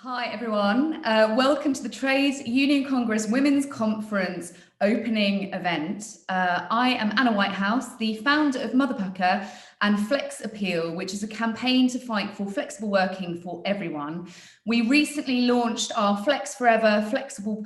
Hi everyone, welcome to the Trades Union Congress Women's Conference opening event. I am Anna Whitehouse, the founder of Motherhood and Flex Appeal, which is a campaign to fight for flexible working for everyone. We recently launched our Flex Forever Flexible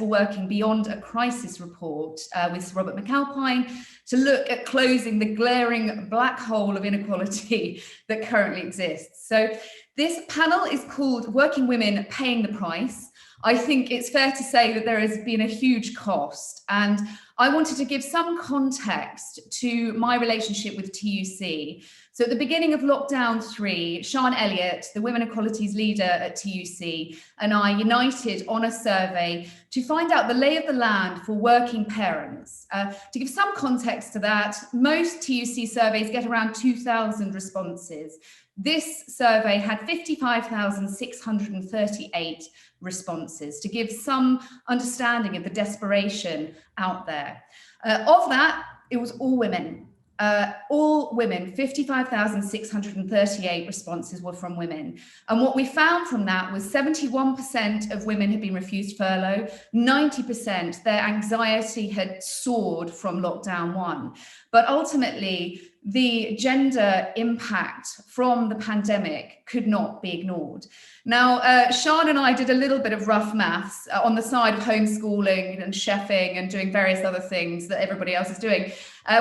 Working Beyond a Crisis report with Sir Robert McAlpine to look at closing the glaring black hole of inequality that currently exists. So this panel is called Working Women Paying the Price. I think it's fair to say that there has been a huge cost, and I wanted to give some context to my relationship with TUC. So at the beginning of lockdown 3, Sian Elliott, the Women Equalities leader at TUC, and I united on a survey to find out the lay of the land for working parents. To give some context to that, most TUC surveys get around 2,000 responses. This survey had 55,638 responses to give some understanding of the desperation out there. Of that, it was all women. 55,638 responses were from women. And what we found from that was 71% of women had been refused furlough, 90% their anxiety had soared from lockdown 1. But ultimately, the gender impact from the pandemic could not be ignored. Now, Sian and I did a little bit of rough maths on the side of homeschooling and chefing and doing various other things that everybody else is doing.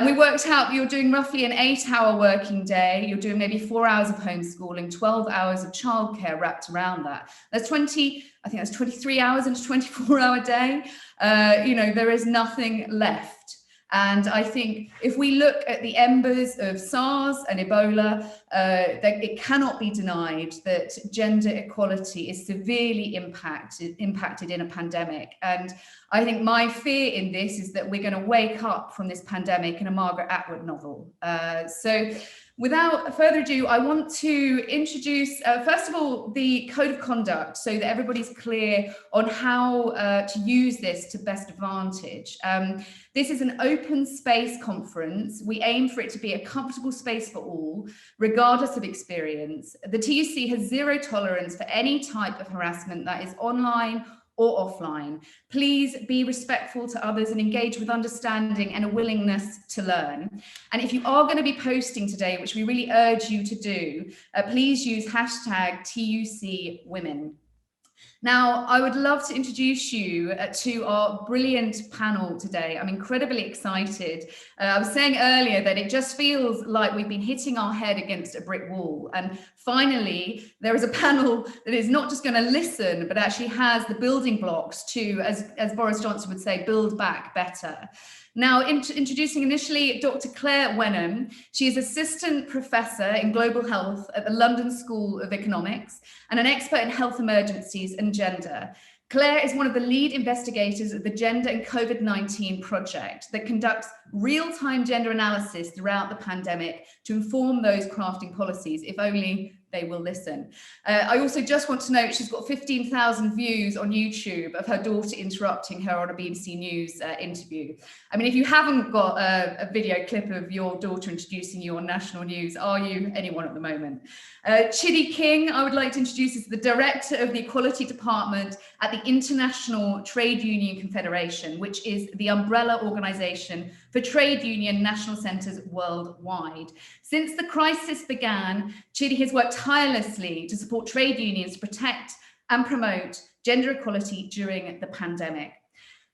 We worked out you're doing roughly an 8-hour working day. You're doing maybe 4 hours of homeschooling, 12 hours of childcare wrapped around that. That's 23 hours in a 24-hour day. There is nothing left. And I think if we look at the embers of SARS and Ebola, it cannot be denied that gender equality is severely impacted in a pandemic. And I think my fear in this is that we're going to wake up from this pandemic in a Margaret Atwood novel. So without further ado, I want to introduce, first of all, the code of conduct so that everybody's clear on how to use this to best advantage. This is an open space conference. We aim for it to be a comfortable space for all, regardless of experience. The TUC has zero tolerance for any type of harassment that is online or offline. Please be respectful to others and engage with understanding and a willingness to learn. And if you are going to be posting today, which we really urge you to do, please use #TUCWomen. Now, I would love to introduce you to our brilliant panel today. I'm incredibly excited. I was saying earlier that it just feels like we've been hitting our head against a brick wall. And finally, there is a panel that is not just going to listen, but actually has the building blocks to, as Boris Johnson would say, build back better. Now, introducing initially Dr. Claire Wenham. She is Assistant Professor in Global Health at the London School of Economics and an expert in health emergencies and gender. Claire is one of the lead investigators of the Gender and COVID-19 project that conducts real-time gender analysis throughout the pandemic to inform those crafting policies, if only they will listen. I also just want to note she's got 15,000 views on YouTube of her daughter interrupting her on a BBC News interview. I mean, if you haven't got a video clip of your daughter introducing you on national news, are you anyone at the moment? Chidi King, I would like to introduce as the Director of the Equality Department at the International Trade Union Confederation, which is the umbrella organisation for trade union national centres worldwide. Since the crisis began, Chidi has worked tirelessly to support trade unions to protect and promote gender equality during the pandemic.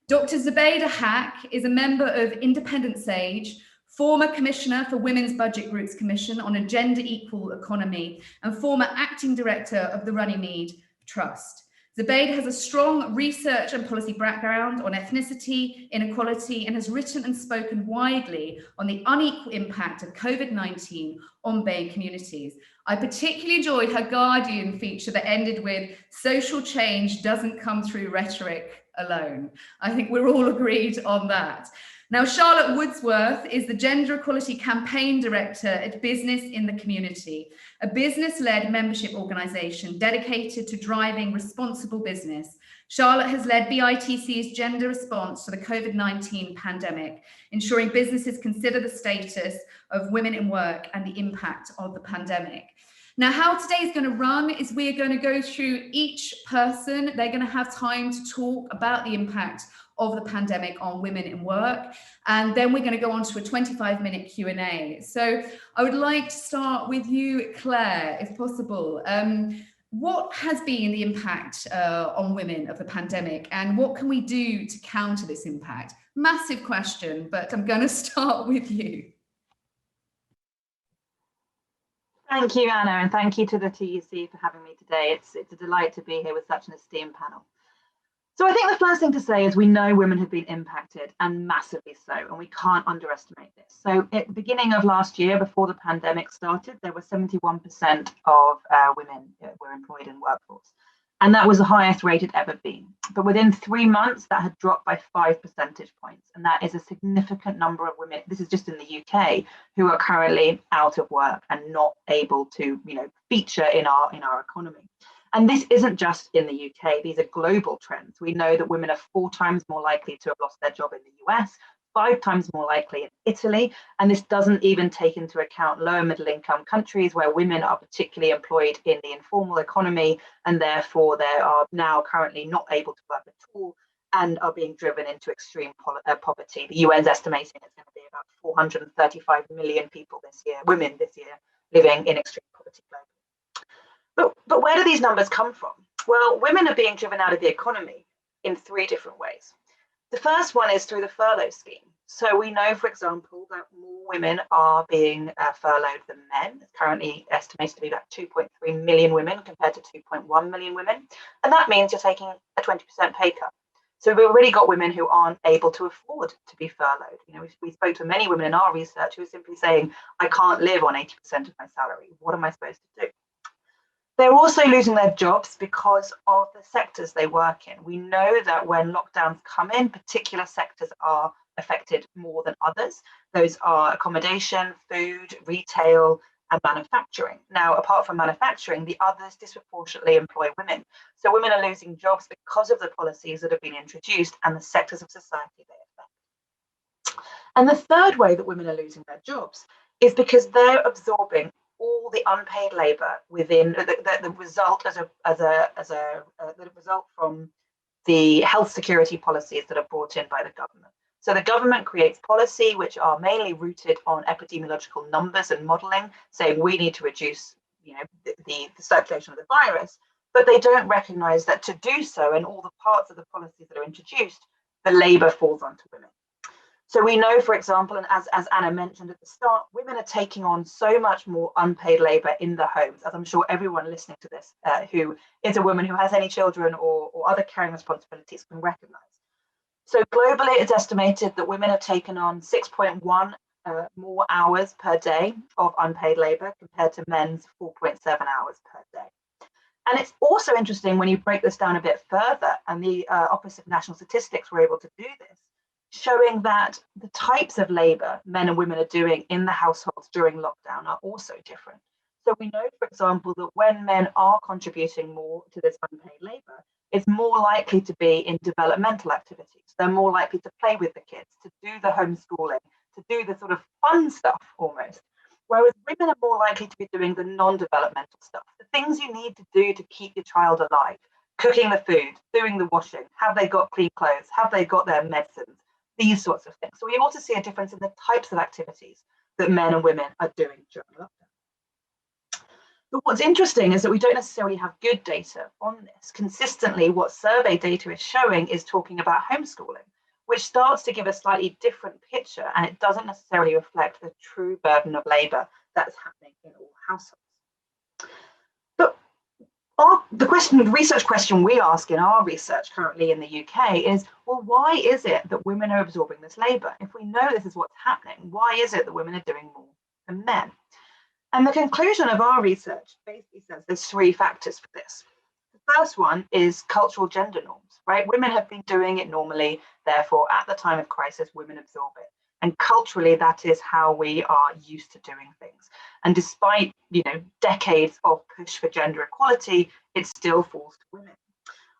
Dr. Zubaida Haq is a member of Independent Sage, former Commissioner for Women's Budget Groups Commission on a Gender Equal Economy, and former Acting Director of the Runnymede Trust. Zubaida has a strong research and policy background on ethnicity, inequality, and has written and spoken widely on the unequal impact of COVID-19 on BAME communities. I particularly enjoyed her Guardian feature that ended with, "Social change doesn't come through rhetoric alone." I think we're all agreed on that. Now, Charlotte Woodsworth is the Gender Equality Campaign Director at Business in the Community, a business-led membership organisation dedicated to driving responsible business. Charlotte has led BITC's gender response to the COVID-19 pandemic, ensuring businesses consider the status of women in work and the impact of the pandemic. Now, how today is going to run is we're going to go through each person. They're going to have time to talk about the impact of the pandemic on women in work. And then we're going to go on to a 25-minute Q&A. So I would like to start with you, Claire, if possible. What has been the impact on women of the pandemic, and what can we do to counter this impact? Massive question, but I'm going to start with you. Thank you, Anna, and thank you to the TUC for having me today. It's a delight to be here with such an esteemed panel. So I think the first thing to say is we know women have been impacted, and massively so, and we can't underestimate this. So at the beginning of last year, before the pandemic started, there were 71% of women were employed in workforce. And that was the highest rate it ever been. But within 3 months, that had dropped by 5 percentage points. And that is a significant number of women, this is just in the UK, who are currently out of work and not able to, feature in our economy. And this isn't just in the UK, these are global trends. We know that women are 4 times more likely to have lost their job in the US, 5 times more likely in Italy, and this doesn't even take into account lower middle income countries where women are particularly employed in the informal economy, and therefore they are now currently not able to work at all and are being driven into extreme poverty. The UN's estimating it's going to be about 435 million people this year, women this year, living in extreme poverty globally. But where do these numbers come from? Well, women are being driven out of the economy in 3 different ways. The first one is through the furlough scheme. So we know, for example, that more women are being furloughed than men. It's currently estimated to be about 2.3 million women compared to 2.1 million women. And that means you're taking a 20% pay cut. So we've already got women who aren't able to afford to be furloughed. We spoke to many women in our research who are simply saying, I can't live on 80% of my salary. What am I supposed to do? They're also losing their jobs because of the sectors they work in. We know that when lockdowns come in, particular sectors are affected more than others. Those are accommodation, food, retail, and manufacturing. Now, apart from manufacturing, the others disproportionately employ women. So women are losing jobs because of the policies that have been introduced and the sectors of society they affect. And the third way that women are losing their jobs is because they're absorbing all the unpaid labour within the result the result from the health security policies that are brought in by the government. So the government creates policy which are mainly rooted on epidemiological numbers and modelling, saying we need to reduce, the circulation of the virus, but they don't recognise that to do so, and all the parts of the policies that are introduced, the labour falls onto women. So we know, for example, and as Anna mentioned at the start, women are taking on so much more unpaid labour in the homes, as I'm sure everyone listening to this who is a woman who has any children or other caring responsibilities can recognise. So globally, it's estimated that women have taken on 6.1 more hours per day of unpaid labour compared to men's 4.7 hours per day. And it's also interesting when you break this down a bit further, and the Office of National Statistics were able to do this, showing that the types of labour men and women are doing in the households during lockdown are also different. So we know, for example, that when men are contributing more to this unpaid labour, it's more likely to be in developmental activities. They're more likely to play with the kids, to do the homeschooling, to do the sort of fun stuff almost. Whereas women are more likely to be doing the non-developmental stuff, the things you need to do to keep your child alive, cooking the food, doing the washing, have they got clean clothes, have they got their medicines, these sorts of things. So we also see a difference in the types of activities that men and women are doing during lockdown. But what's interesting is that we don't necessarily have good data on this. Consistently, what survey data is showing is talking about homeschooling, which starts to give a slightly different picture, and it doesn't necessarily reflect the true burden of labour that's happening in all households. But the research question we ask in our research currently in the UK is, well, why is it that women are absorbing this labour? If we know this is what's happening, why is it that women are doing more than men? And the conclusion of our research basically says there's 3 factors for this. The first one is cultural gender norms, right? Women have been doing it normally, therefore, at the time of crisis, women absorb it. And culturally, that is how we are used to doing things. And despite, decades of push for gender equality, it still falls to women.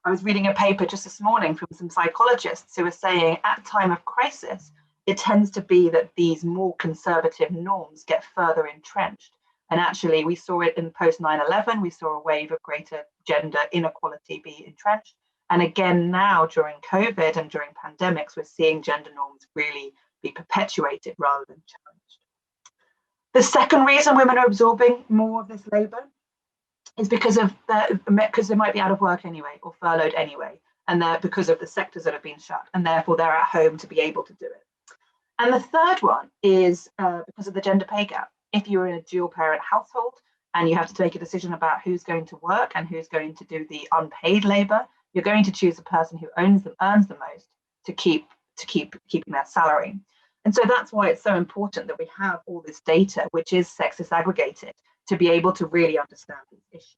I was reading a paper just this morning from some psychologists who were saying at time of crisis, it tends to be that these more conservative norms get further entrenched. And actually, we saw it in post 9/11. We saw a wave of greater gender inequality be entrenched. And again, now during COVID and during pandemics, we're seeing gender norms really be perpetuated rather than challenged. The second reason women are absorbing more of this labour is because they might be out of work anyway or furloughed anyway, and they're because of the sectors that have been shut, and therefore they're at home to be able to do it. And the third one is because of the gender pay gap. If you're in a dual parent household and you have to make a decision about who's going to work and who's going to do the unpaid labour, you're going to choose the person who earns the most to keep keeping their salary. And so that's why it's so important that we have all this data, which is sexist aggregated, to be able to really understand these issues.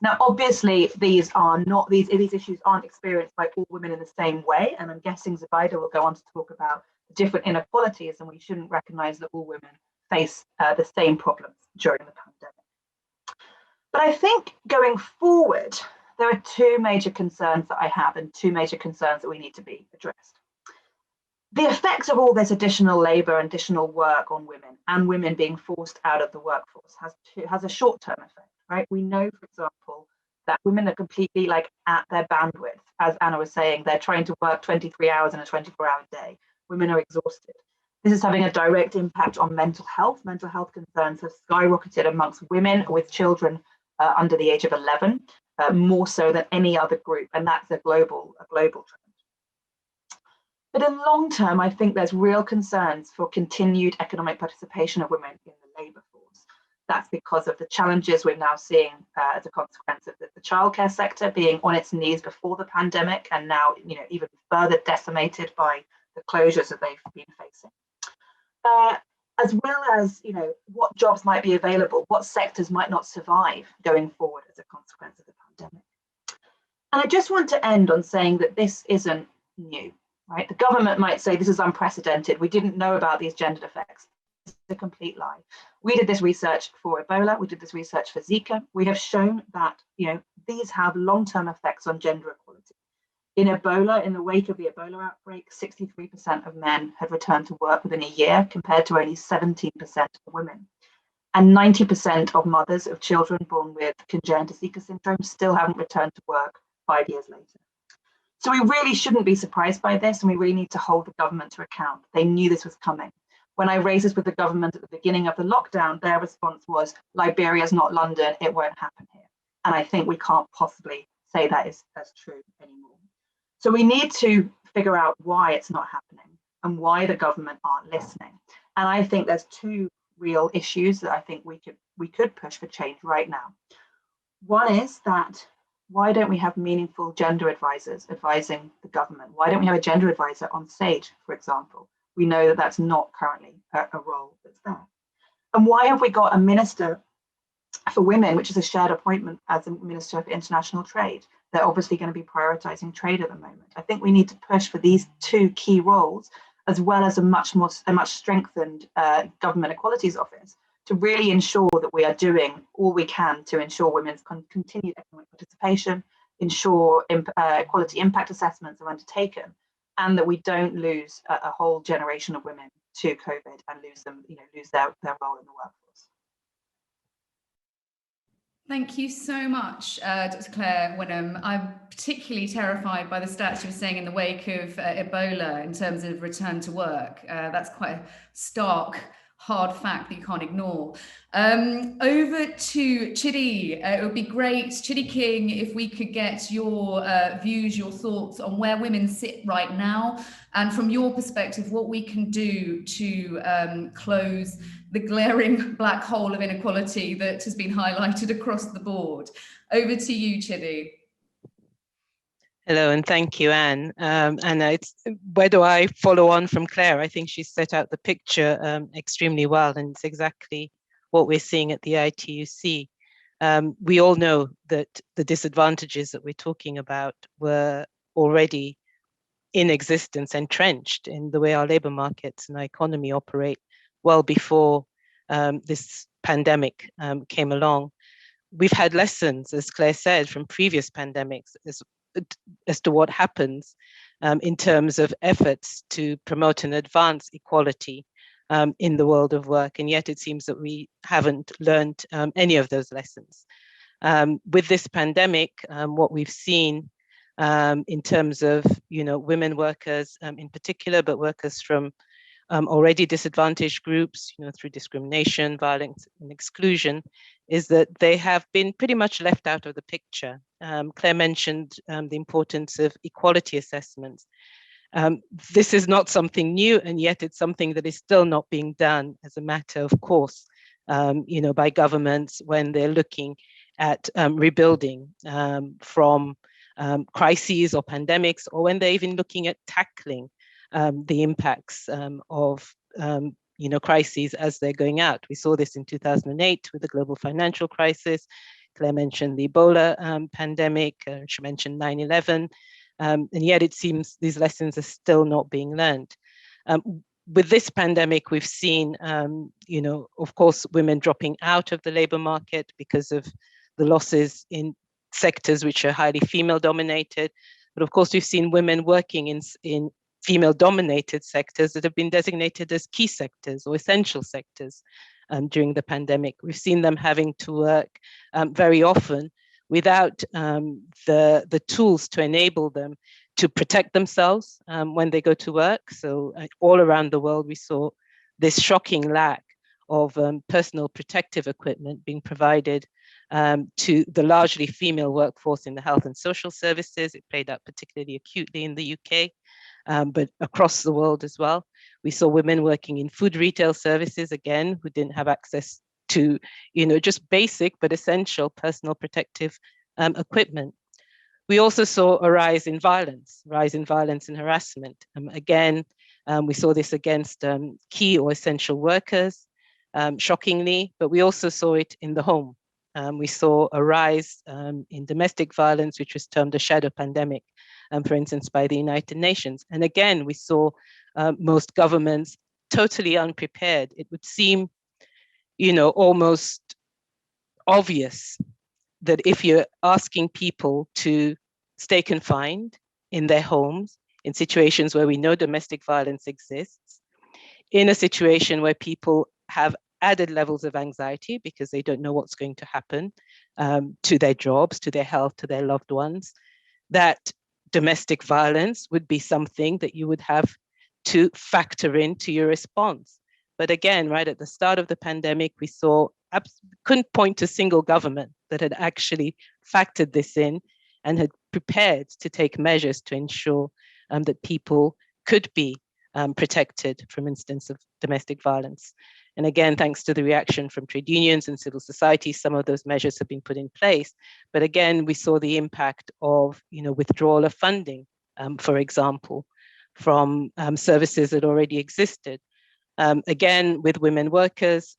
Now, obviously, these issues aren't experienced by all women in the same way, and I'm guessing Zubaida will go on to talk about the different inequalities, and we shouldn't recognise that all women face the same problems during the pandemic. But I think going forward, there are two major concerns that I have, and two major concerns that we need to be addressed. The effects of all this additional labour and additional work on women, and women being forced out of the workforce, has a short-term effect, right? We know, for example, that women are completely at their bandwidth. As Anna was saying, they're trying to work 23 hours in a 24-hour day. Women are exhausted. This is having a direct impact on mental health. Mental health concerns have skyrocketed amongst women with children under the age of 11, more so than any other group, and that's a global trend. But in the long term, I think there's real concerns for continued economic participation of women in the labour force. That's because of the challenges we're now seeing as a consequence of the childcare sector being on its knees before the pandemic, and now even further decimated by the closures that they've been facing. As well as what jobs might be available, what sectors might not survive going forward as a consequence of the pandemic. And I just want to end on saying that this isn't new. Right? The government might say this is unprecedented. We didn't know about these gendered effects. It's a complete lie. We did this research for Ebola. We did this research for Zika. We have shown that these have long-term effects on gender equality. In Ebola, in the wake of the Ebola outbreak, 63% of men had returned to work within a year, compared to only 17% of women. And 90% of mothers of children born with congenital Zika syndrome still haven't returned to work 5 years later. So we really shouldn't be surprised by this, and we really need to hold the government to account. They knew this was coming. When I raised this with the government at the beginning of the lockdown, their response was, Liberia's not London, it won't happen here. And I think we can't possibly say that's true anymore. So we need to figure out why it's not happening and why the government aren't listening. And I think there's two real issues that I think we could push for change right now. One is that why don't we have meaningful gender advisors advising the government? Why don't we have a gender advisor on stage, for example? We know that that's not currently a role that's there. And why have we got a minister for women, which is a shared appointment as a Minister for International Trade? They're obviously going to be prioritising trade at the moment. I think we need to push for these two key roles, as well as a much strengthened government equalities office, to really ensure that we are doing all we can to ensure women's continued economic participation, ensure equality impact assessments are undertaken, and that we don't lose a whole generation of women to COVID and lose their role in the workforce. Thank you so much, Dr. Claire Wenham. I'm particularly terrified by the stats you were saying in the wake of Ebola in terms of return to work. That's quite a stark, hard fact that you can't ignore. Over to Chidi. It would be great, Chidi King, if we could get your views, your thoughts on where women sit right now, and from your perspective, what we can do to close the glaring black hole of inequality that has been highlighted across the board. Over to you, Chidi. Hello, and thank you, Anne. And where do I follow on from Claire? I think she set out the picture extremely well, and it's exactly what we're seeing at the ITUC. We all know that the disadvantages that we're talking about were already in existence, entrenched in the way our labour markets and our economy operate well before this pandemic came along. We've had lessons, as Claire said, from previous pandemics as to what happens in terms of efforts to promote and advance equality in the world of work. And yet it seems that we haven't learned any of those lessons. With this pandemic, what we've seen in terms of, women workers in particular, but workers from already disadvantaged groups, through discrimination, violence, and exclusion, is that they have been pretty much left out of the picture. Claire mentioned the importance of equality assessments. This is not something new, and yet it's something that is still not being done as a matter of course, by governments when they're looking at rebuilding from crises or pandemics, or when they're even looking at tackling the impacts of crises as they're going out. We saw this in 2008 with the global financial crisis. Claire mentioned the Ebola pandemic. She mentioned 9/11. And yet it seems these lessons are still not being learned. With this pandemic, we've seen, of course, women dropping out of the labor market because of the losses in sectors which are highly female dominated. But of course, we've seen women working in female-dominated sectors that have been designated as key sectors or essential sectors during the pandemic. We've seen them having to work very often without the tools to enable them to protect themselves when they go to work. So all around the world, we saw this shocking lack of personal protective equipment being provided to the largely female workforce in the health and social services. It played out particularly acutely in the UK. But across the world as well. We saw women working in food retail services, again, who didn't have access to, just basic but essential personal protective equipment. We also saw a rise in violence and harassment. Again, we saw this against key or essential workers, shockingly, but we also saw it in the home. We saw a rise in domestic violence, which was termed a shadow pandemic, for instance, by the United Nations. And again, we saw most governments totally unprepared. It would seem, almost obvious that if you're asking people to stay confined in their homes, in situations where we know domestic violence exists, in a situation where people have added levels of anxiety because they don't know what's going to happen to their jobs, to their health, to their loved ones, that domestic violence would be something that you would have to factor into your response. But again, right at the start of the pandemic, we couldn't point to a single government that had actually factored this in and had prepared to take measures to ensure that people could be protected from instances of domestic violence. And again, thanks to the reaction from trade unions and civil society, some of those measures have been put in place. But again, we saw the impact of withdrawal of funding, for example, from services that already existed. Again, with women workers,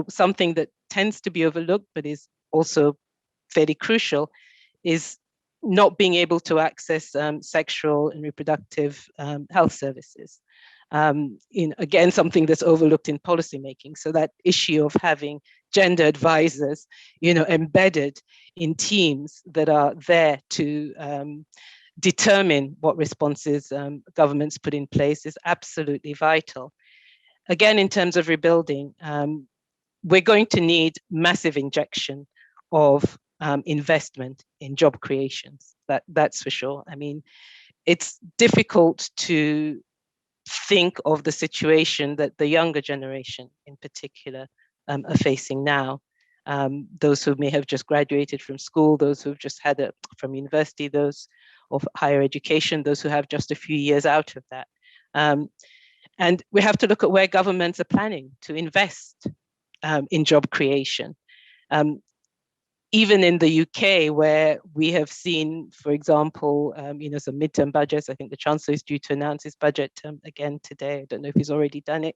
something that tends to be overlooked but is also fairly crucial is not being able to access sexual and reproductive health services. Again, something that's overlooked in policymaking. So that issue of having gender advisors, embedded in teams that are there to determine what responses governments put in place is absolutely vital. Again, in terms of rebuilding, we're going to need massive injection of investment in job creations. That's for sure. I mean, it's difficult to think of the situation that the younger generation in particular are facing now. Those who may have just graduated from school, those who've just had from university, those of higher education, those who have just a few years out of that. And we have to look at where governments are planning to invest in job creation. Even in the UK, where we have seen, for example, some midterm budgets. I think the Chancellor is due to announce his budget again today. I don't know if he's already done it.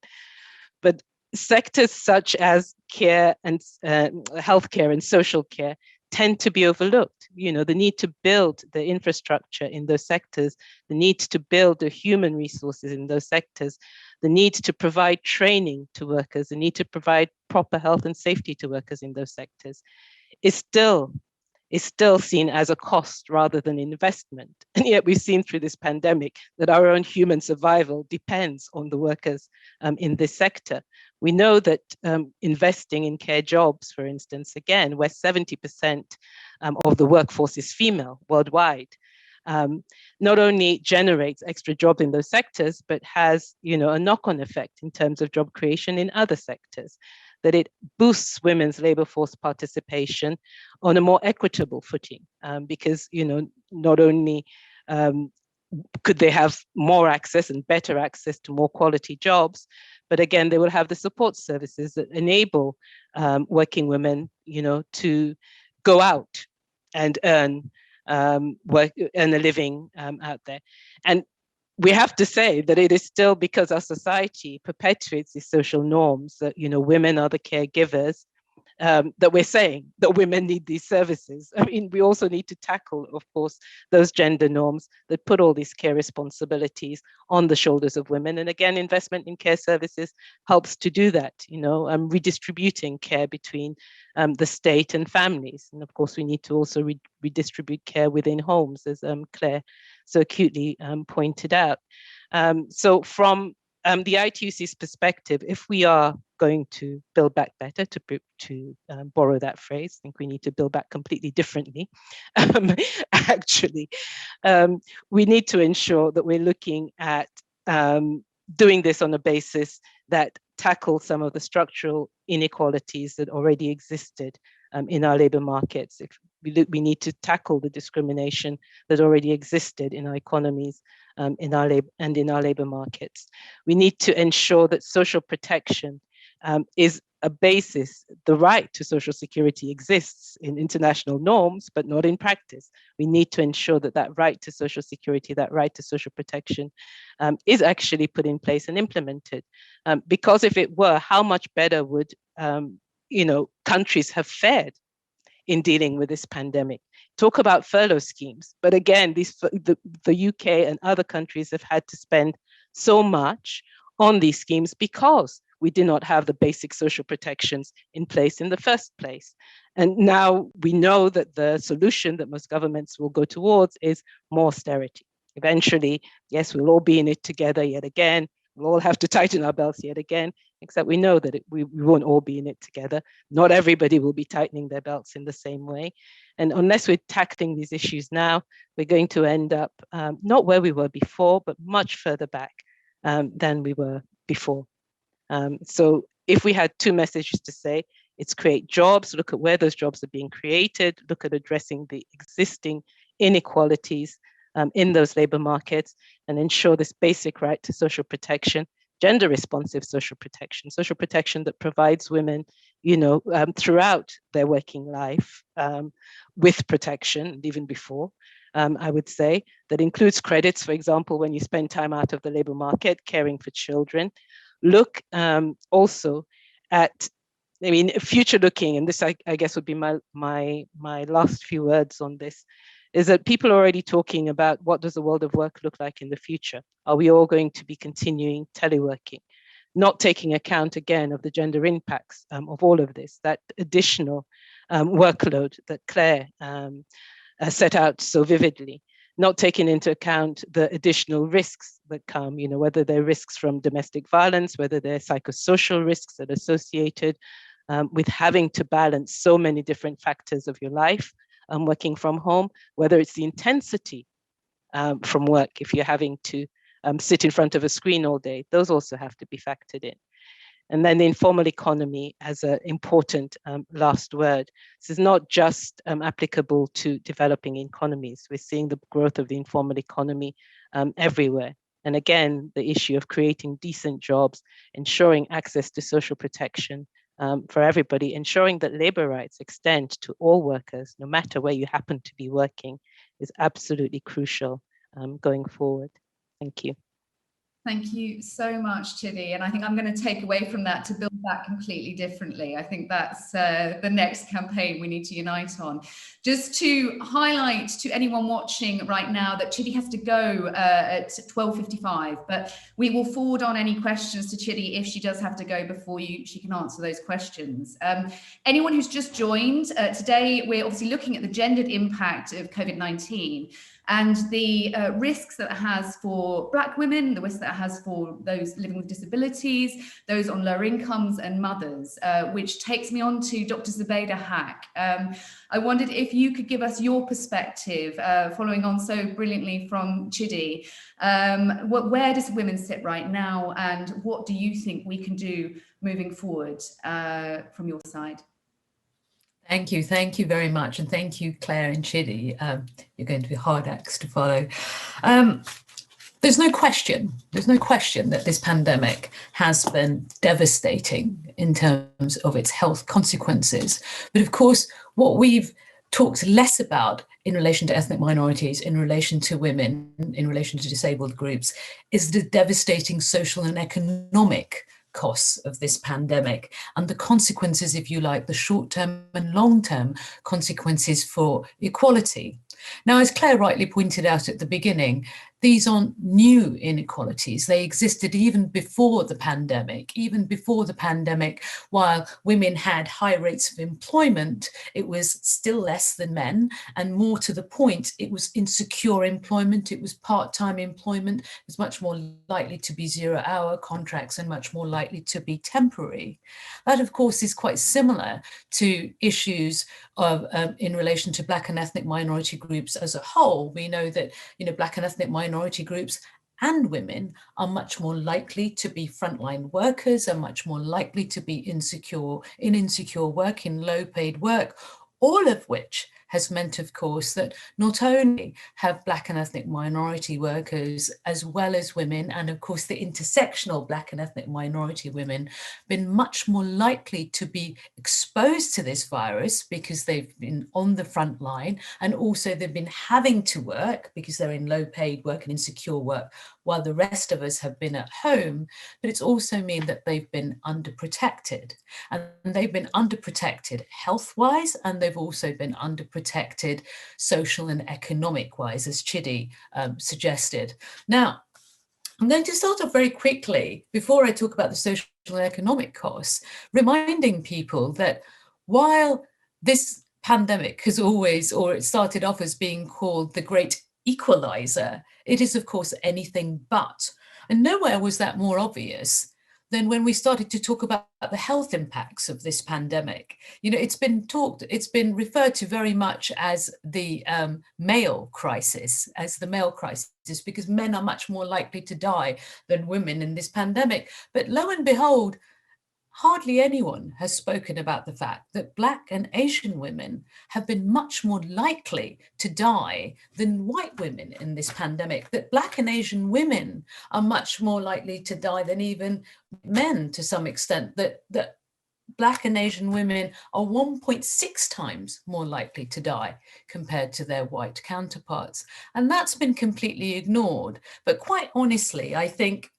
But sectors such as care and healthcare and social care tend to be overlooked. The need to build the infrastructure in those sectors, the need to build the human resources in those sectors, the need to provide training to workers, the need to provide proper health and safety to workers in those sectors is still is still seen as a cost rather than investment. And yet we've seen through this pandemic that our own human survival depends on the workers in this sector. We know that investing in care jobs, for instance, again, where 70% of the workforce is female worldwide, not only generates extra jobs in those sectors, but has, a knock-on effect in terms of job creation in other sectors, that it boosts women's labor force participation on a more equitable footing, because, not only could they have more access and better access to more quality jobs, but again, they will have the support services that enable working women, to go out and earn a living out there. And we have to say that it is still because our society perpetuates these social norms that, women are the caregivers, that we're saying that women need these services. I mean, we also need to tackle, of course, those gender norms that put all these care responsibilities on the shoulders of women. And again, investment in care services helps to do that, redistributing care between the state and families. And of course, we need to also redistribute care within homes, as Claire so acutely pointed out. So from the ITUC's perspective, if we are going to build back better, to borrow that phrase, I think we need to build back completely differently. Actually, we need to ensure that we're looking at doing this on a basis that tackles some of the structural inequalities that already existed in our labor markets. If we need to tackle the discrimination that already existed in our economies, in our labor markets. We need to ensure that social protection is a basis. The right to social security exists in international norms, but not in practice. We need to ensure that that right to social security, that right to social protection, is actually put in place and implemented. Because if it were, how much better would countries have fared in dealing with this pandemic? Talk about furlough schemes, but again, the UK and other countries have had to spend so much on these schemes because we did not have the basic social protections in place in the first place. And now we know that the solution that most governments will go towards is more austerity. Eventually, yes, we'll all be in it together yet again. We'll all have to tighten our belts yet again, except we know that we won't all be in it together. Not everybody will be tightening their belts in the same way. And unless we're tackling these issues now, we're going to end up not where we were before, but much further back than we were before. So if we had two messages to say, it's create jobs, look at where those jobs are being created, look at addressing the existing inequalities in those labor markets, and ensure this basic right to social protection, gender responsive social protection that provides women, throughout their working life with protection, even before. I would say that includes credits, for example, when you spend time out of the labor market caring for children. Look also at, future looking, and this I guess would be my last few words on this, is that people are already talking about what does the world of work look like in the future? Are we all going to be continuing teleworking? Not taking account again of the gender impacts of all of this, that additional workload that Claire set out so vividly. Not taking into account the additional risks that come, whether they're risks from domestic violence, whether they're psychosocial risks that are associated with having to balance so many different factors of your life, working from home, whether it's the intensity from work, if you're having to sit in front of a screen all day, those also have to be factored in. And then the informal economy as an important last word. This is not just applicable to developing economies. We're seeing the growth of the informal economy everywhere. And again, the issue of creating decent jobs, ensuring access to social protection for everybody, ensuring that labor rights extend to all workers, no matter where you happen to be working, is absolutely crucial going forward. Thank you. Thank you so much, Chidi. And I think I'm going to take away from that to build that completely differently. I think that's the next campaign we need to unite on. Just to highlight to anyone watching right now that Chidi has to go at 12:55, but we will forward on any questions to Chidi if she does have to go before she can answer those questions. Anyone who's just joined, today we're obviously looking at the gendered impact of COVID-19 and the risks that it has for Black women, the risks that it has for those living with disabilities, those on lower incomes and mothers, which takes me on to Dr. Zubaydah Haque. I wondered if you could give us your perspective, following on so brilliantly from Chidi. Where does women sit right now, and what do you think we can do moving forward from your side? Thank you very much, and thank you, Claire and Chidi. You're going to be hard acts to follow. There's no question that this pandemic has been devastating in terms of its health consequences. But of course, what we've talked less about in relation to ethnic minorities, in relation to women, in relation to disabled groups, is the devastating social and economic costs of this pandemic and the consequences, if you like, the short-term and long-term consequences for equality. Now, as Claire rightly pointed out at the beginning, these aren't new inequalities. They existed even before the pandemic. Even before the pandemic, while women had high rates of employment, it was still less than men. And more to the point, it was insecure employment. It was part-time employment. It was much more likely to be zero-hour contracts and much more likely to be temporary. That, of course, is quite similar to issues of, in relation to Black and ethnic minority groups as a whole. We know that, Black and ethnic minority groups and women are much more likely to be frontline workers, are much more likely to be in insecure work, in low paid work, all of which has meant, of course, that not only have Black and ethnic minority workers, as well as women, and of course the intersectional Black and ethnic minority women, been much more likely to be exposed to this virus because they've been on the front line, and also they've been having to work because they're in low paid work and insecure work, while the rest of us have been at home. But it's also mean that they've been underprotected, and they've been underprotected health-wise, and they've also been underprotected social and economic-wise, as Chidi suggested. Now, I'm going to start off very quickly, before I talk about the social and economic costs, reminding people that while this pandemic has always, or it started off as being called the great equalizer, it is of course anything but. And nowhere was that more obvious than when we started to talk about the health impacts of this pandemic. It's been referred to very much as the male crisis, because men are much more likely to die than women in this pandemic. But lo and behold, hardly anyone has spoken about the fact that Black and Asian women have been much more likely to die than white women in this pandemic, that Black and Asian women are much more likely to die than even men to some extent, that Black and Asian women are 1.6 times more likely to die compared to their white counterparts. And that's been completely ignored. But quite honestly, I think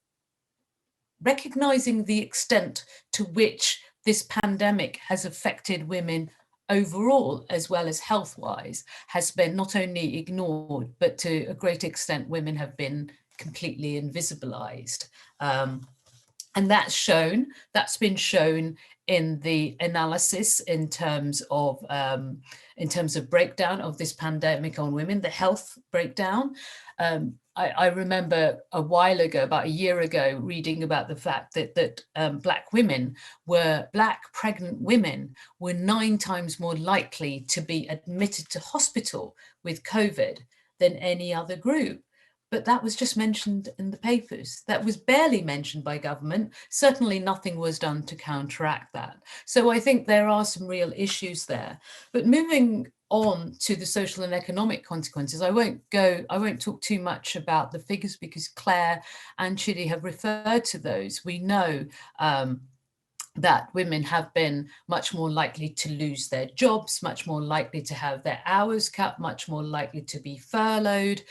recognizing the extent to which this pandemic has affected women overall, as well as health-wise, has been not only ignored, but to a great extent, women have been completely invisibilized. And that's been shown in the analysis in terms of breakdown of this pandemic on women, the health breakdown. I remember a while ago, about a year ago, reading about the fact that Black pregnant women were 9 times more likely to be admitted to hospital with COVID than any other group. But that was just mentioned in the papers. That was barely mentioned by government. Certainly nothing was done to counteract that. So I think there are some real issues there. But moving on to the social and economic consequences, I won't talk too much about the figures because Claire and Chidi have referred to those. We know that women have been much more likely to lose their jobs, much more likely to have their hours cut, much more likely to be furloughed,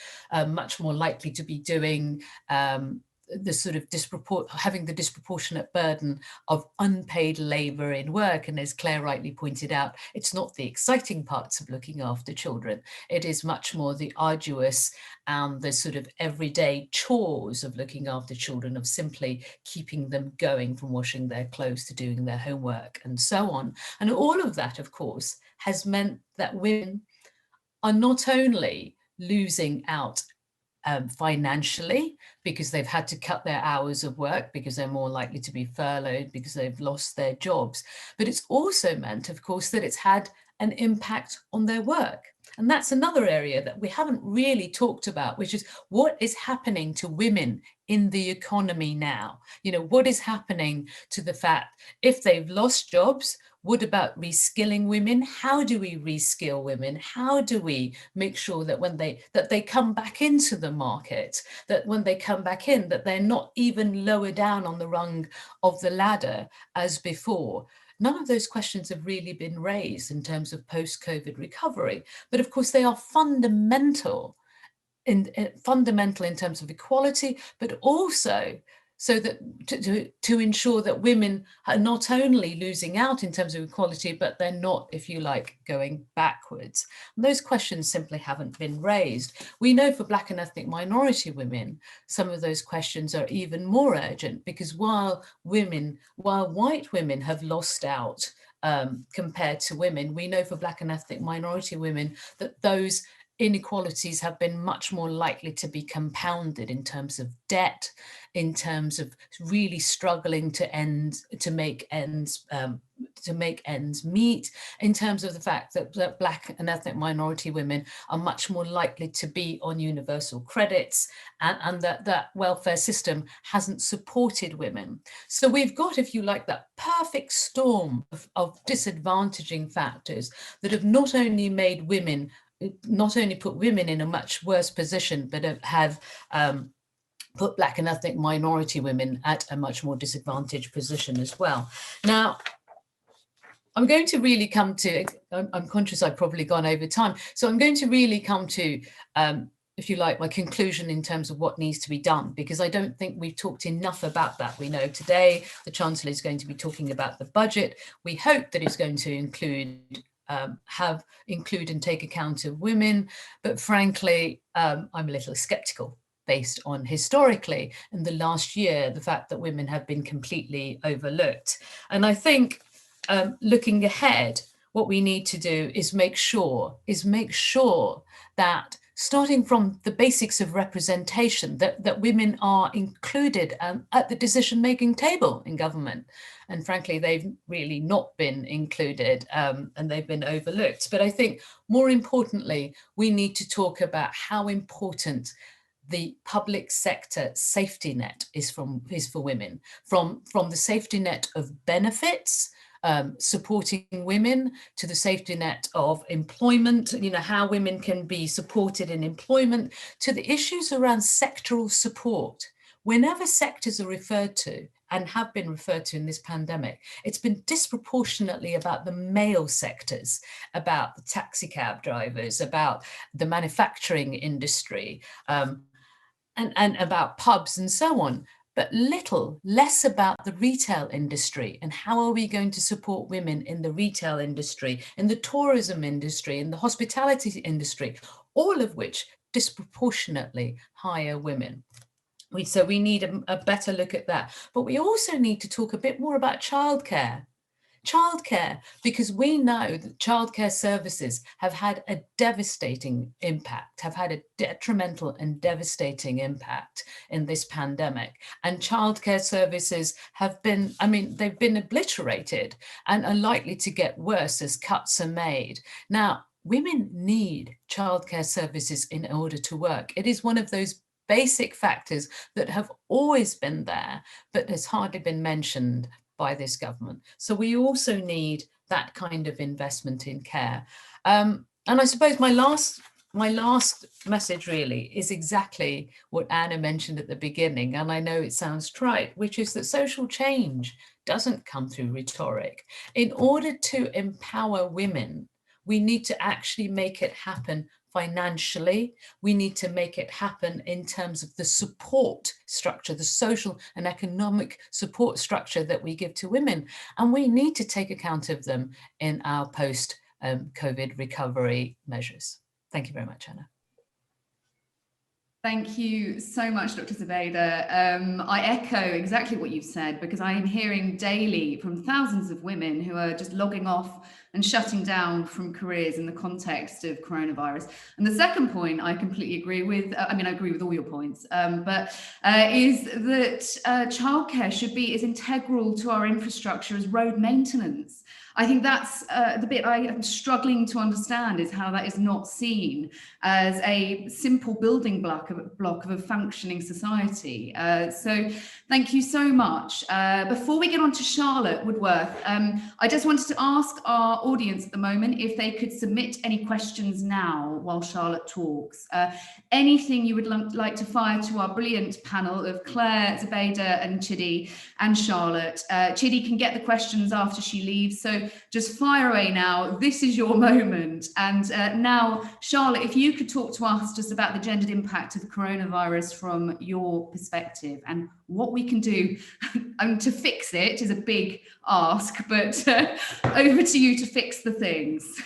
much more likely to be doing the sort of having the disproportionate burden of unpaid labour in work. And as Claire rightly pointed out, it's not the exciting parts of looking after children. It is much more the arduous and the sort of everyday chores of looking after children, of simply keeping them going, from washing their clothes to doing their homework and so on. And all of that, of course, has meant that women are not only losing out financially, because they've had to cut their hours of work, because they're more likely to be furloughed, because they've lost their jobs. But it's also meant, of course, that it's had an impact on their work. And that's another area that we haven't really talked about, which is what is happening to women in the economy now. You know, what is happening to the fact, if they've lost jobs, what about reskilling women? How do we reskill women? How do we make sure that when they come back into the market, that when they come back in, that they're not even lower down on the rung of the ladder as before? None of those questions have really been raised in terms of post-COVID recovery, but of course they are fundamental in terms of equality, but also so that to ensure that women are not only losing out in terms of equality, but they're not, if you like, going backwards. And those questions simply haven't been raised. We know for Black and ethnic minority women, some of those questions are even more urgent, because while white women have lost out compared to women, we know for Black and ethnic minority women that those inequalities have been much more likely to be compounded in terms of debt, in terms of really struggling to make ends meet, in terms of the fact that Black and ethnic minority women are much more likely to be on universal credits, and that welfare system hasn't supported women. So we've got, if you like, that perfect storm of disadvantaging factors that have not only put women in a much worse position, but have put Black and ethnic minority women at a much more disadvantaged position as well. Now, I'm going to really come to, I'm conscious I've probably gone over time, so I'm going to really come to, if you like, my conclusion in terms of what needs to be done, because I don't think we've talked enough about that. We know today the Chancellor is going to be talking about the budget. We hope that it's going to include and take account of women, but frankly, I'm a little skeptical based on historically in the last year, the fact that women have been completely overlooked. And I think looking ahead, what we need to do is make sure that, starting from the basics of representation, that women are included at the decision-making table in government. And frankly, they've really not been included and they've been overlooked. But I think more importantly, we need to talk about how important the public sector safety net is for women, from the safety net of benefits, supporting women, to the safety net of employment, you know, how women can be supported in employment, to the issues around sectoral support. Whenever sectors are referred to, and have been referred to in this pandemic, it's been disproportionately about the male sectors, about the taxi cab drivers, about the manufacturing industry, and about pubs and so on, but less about the retail industry and how are we going to support women in the retail industry, in the tourism industry, in the hospitality industry, all of which disproportionately hire women. So we need a better look at that. But we also need to talk a bit more about childcare. Childcare, because we know that childcare services have had a devastating impact, have had a detrimental and devastating impact in this pandemic. And childcare services have been, they've been obliterated and are likely to get worse as cuts are made. Now, women need childcare services in order to work. It is one of those basic factors that have always been there, but has hardly been mentioned by this government. So we also need that kind of investment in care. And I suppose my last message really is exactly what Anna mentioned at the beginning, and I know it sounds trite, which is that social change doesn't come through rhetoric. In order to empower women, we need to actually make it happen financially. We need to make it happen in terms of the support structure, the social and economic support structure that we give to women. And we need to take account of them in our post-COVID recovery measures. Thank you very much, Anna. Thank you so much, Dr. Zubaydah. I echo exactly what you've said, because I am hearing daily from thousands of women who are just logging off and shutting down from careers in the context of coronavirus. And the second point I completely agree with, I agree with all your points, is that childcare should be as integral to our infrastructure as road maintenance. I think that's the bit I am struggling to understand, is how that is not seen as a simple building block of a functioning society. So thank you so much. Before we get on to Charlotte Woodworth, I just wanted to ask our audience at the moment if they could submit any questions now while Charlotte talks. Anything you would like to fire to our brilliant panel of Claire, Zubaydah and Chidi and Charlotte. Chidi can get the questions after she leaves, so just fire away now. This is your moment. And now, Charlotte, if you could talk to us just about the gendered impact of the coronavirus from your perspective and what we can do to fix it is a big ask, but over to you to fix the things.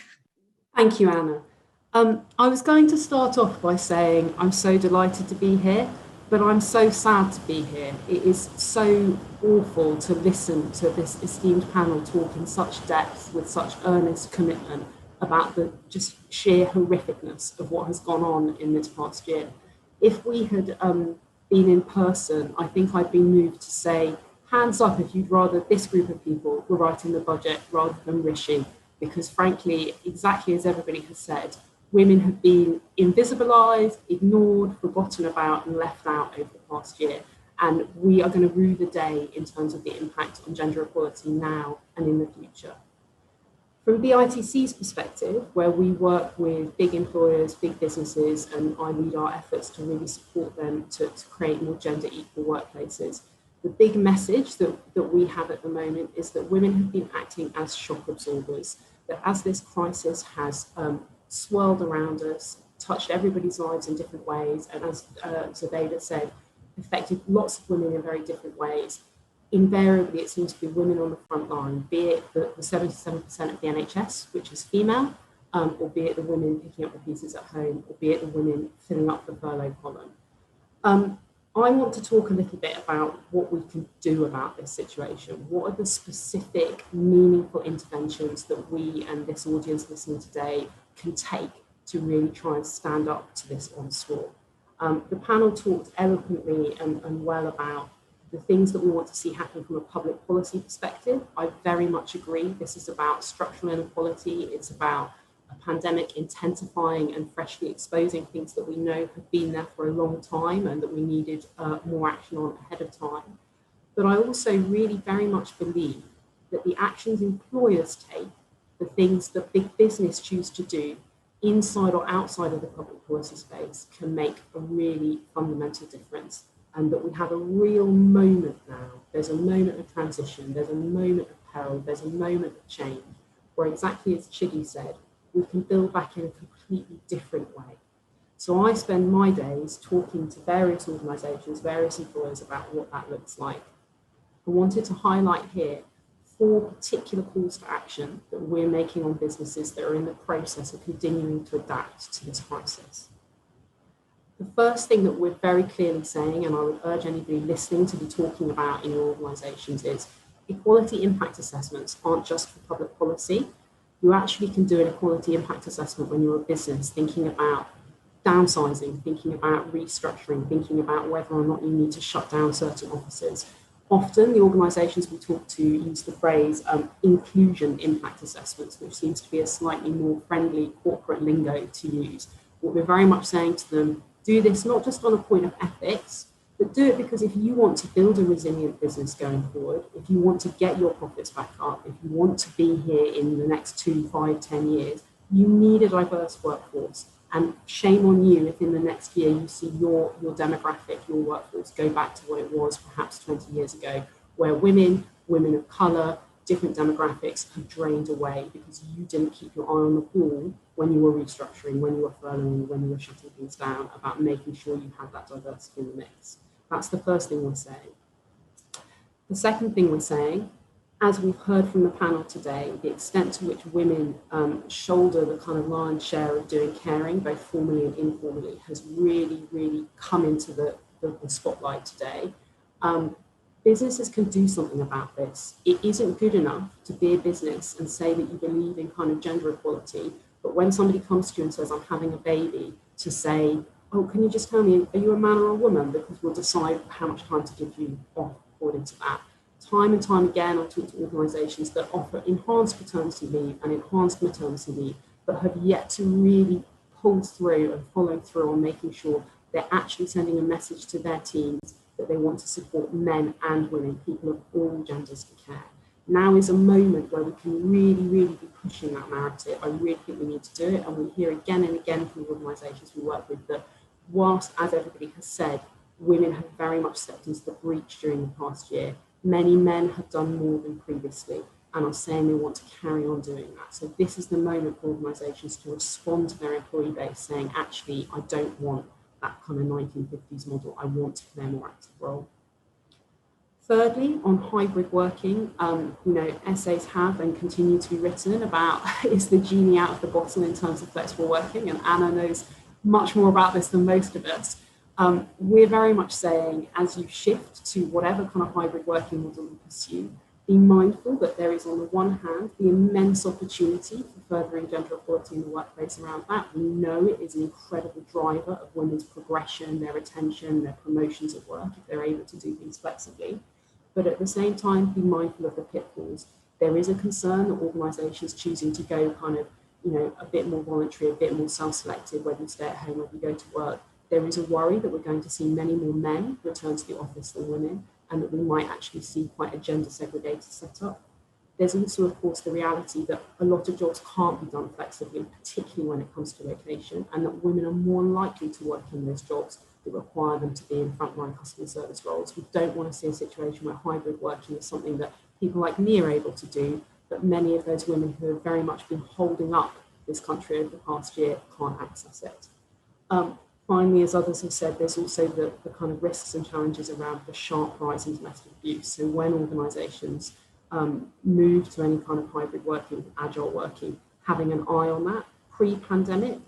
Thank you, Anna. I was going to start off by saying I'm so delighted to be here, but I'm so sad to be here. It is so awful to listen to this esteemed panel talk in such depth with such earnest commitment about the just sheer horrificness of what has gone on in this past year. If we had been in person, I think I'd been moved to say, hands up if you'd rather this group of people were writing the budget rather than Rishi, because frankly, exactly as everybody has said, women have been invisibilised, ignored, forgotten about and left out over the past year. And we are going to rue the day in terms of the impact on gender equality now and in the future. From BITC's perspective, where we work with big employers, big businesses, and I lead our efforts to really support them to create more gender equal workplaces, the big message that we have at the moment is that women have been acting as shock absorbers, that as this crisis has swirled around us, touched everybody's lives in different ways, and as Zubaydah said, affected lots of women in very different ways. Invariably, it seems to be women on the front line, be it the 77% of the NHS, which is female, or be it the women picking up the pieces at home, or be it the women filling up the furlough column. I want to talk a little bit about what we can do about this situation. What are the specific, meaningful interventions that we and this audience listening today can take to really try and stand up to this onslaught? The panel talked eloquently and well about the things that we want to see happen from a public policy perspective. I very much agree. This is about structural inequality. It's about a pandemic intensifying and freshly exposing things that we know have been there for a long time and that we needed more action on ahead of time. But I also really very much believe that the actions employers take, the things that big business choose to do inside or outside of the public policy space, can make a really fundamental difference. And that we have a real moment now. There's a moment of transition, there's a moment of peril, there's a moment of change, where exactly as Chidi said, we can build back in a completely different way. So I spend my days talking to various organisations, various employers about what that looks like. I wanted to highlight here 4 particular calls to action that we're making on businesses that are in the process of continuing to adapt to this crisis. The first thing that we're very clearly saying, and I would urge anybody listening to be talking about in your organisations, is equality impact assessments aren't just for public policy. You actually can do an equality impact assessment when you're a business, thinking about downsizing, thinking about restructuring, thinking about whether or not you need to shut down certain offices. Often the organisations we talk to use the phrase inclusion impact assessments, which seems to be a slightly more friendly corporate lingo to use. What we're very much saying to them, do this not just on a point of ethics, but do it because if you want to build a resilient business going forward, if you want to get your profits back up, if you want to be here in the next 2, 5, 10 years, you need a diverse workforce. And shame on you if in the next year you see your demographic, your workforce go back to what it was perhaps 20 years ago, where women of colour, different demographics have drained away because you didn't keep your eye on the ball when you were restructuring, when you were furloughing, when you were shutting things down, about making sure you had that diversity in the mix. That's the first thing we're saying. The second thing we're saying, as we've heard from the panel today, the extent to which women shoulder the kind of lion's share of doing caring, both formally and informally, has really, really come into the spotlight today. Businesses can do something about this. It isn't good enough to be a business and say that you believe in kind of gender equality, but when somebody comes to you and says, I'm having a baby, to say, oh, can you just tell me, are you a man or a woman? Because we'll decide how much time to give you off according to that. Time and time again, I talk to organisations that offer enhanced paternity leave and enhanced maternity leave, but have yet to really pull through and follow through on making sure they're actually sending a message to their teams that they want to support men and women, people of all genders, for care. Now is a moment where we can really, really be pushing that narrative. I really think we need to do it. And we hear again and again from the organisations we work with that whilst, as everybody has said, women have very much stepped into the breach during the past year, many men have done more than previously and are saying they want to carry on doing that. So this is the moment for organisations to respond to their employee base saying, actually, I don't want that kind of 1950s model. I want to play a more active role. Thirdly, on hybrid working, essays have and continue to be written about is the genie out of the bottle in terms of flexible working, and Anna knows much more about this than most of us. We're very much saying, as you shift to whatever kind of hybrid working model you pursue, be mindful that there is, on the one hand, the immense opportunity for furthering gender equality in the workplace around that. We know it is an incredible driver of women's progression, their retention, their promotions at work, if they're able to do things flexibly. But at the same time, be mindful of the pitfalls. There is a concern that organisations choosing to go kind of, a bit more voluntary, a bit more self-selected, whether you stay at home or you go to work. There is a worry that we're going to see many more men return to the office than women, and that we might actually see quite a gender segregated setup. There's also, of course, the reality that a lot of jobs can't be done flexibly, particularly when it comes to location, and that women are more likely to work in those jobs that require them to be in frontline customer service roles. We don't want to see a situation where hybrid working is something that people like me are able to do, but many of those women who have very much been holding up this country over the past year can't access it. Finally, as others have said, there's also the kind of risks and challenges around the sharp rise in domestic abuse. So when organisations move to any kind of hybrid working, agile working, having an eye on that. Pre-pandemic,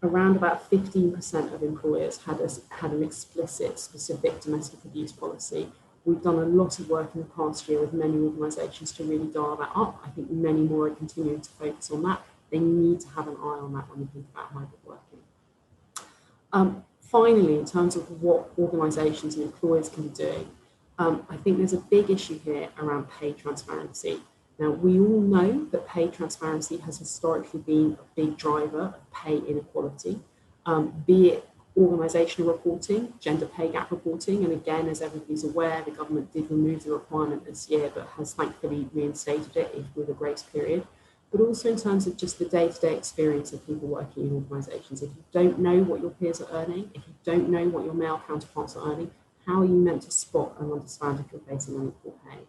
around about 15% of employers had an explicit, specific domestic abuse policy. We've done a lot of work in the past year with many organisations to really dial that up. I think many more are continuing to focus on that. They need to have an eye on that when we think about hybrid working. Finally, in terms of what organisations and employers can be doing, I think there's a big issue here around pay transparency. Now, we all know that pay transparency has historically been a big driver of pay inequality, be it organisational reporting, gender pay gap reporting, and again, as everybody's aware, the government did remove the requirement this year, but has thankfully reinstated it with a grace period. But also in terms of just the day-to-day experience of people working in organisations. If you don't know what your peers are earning, if you don't know what your male counterparts are earning, how are you meant to spot and understand if you're facing unequal pay?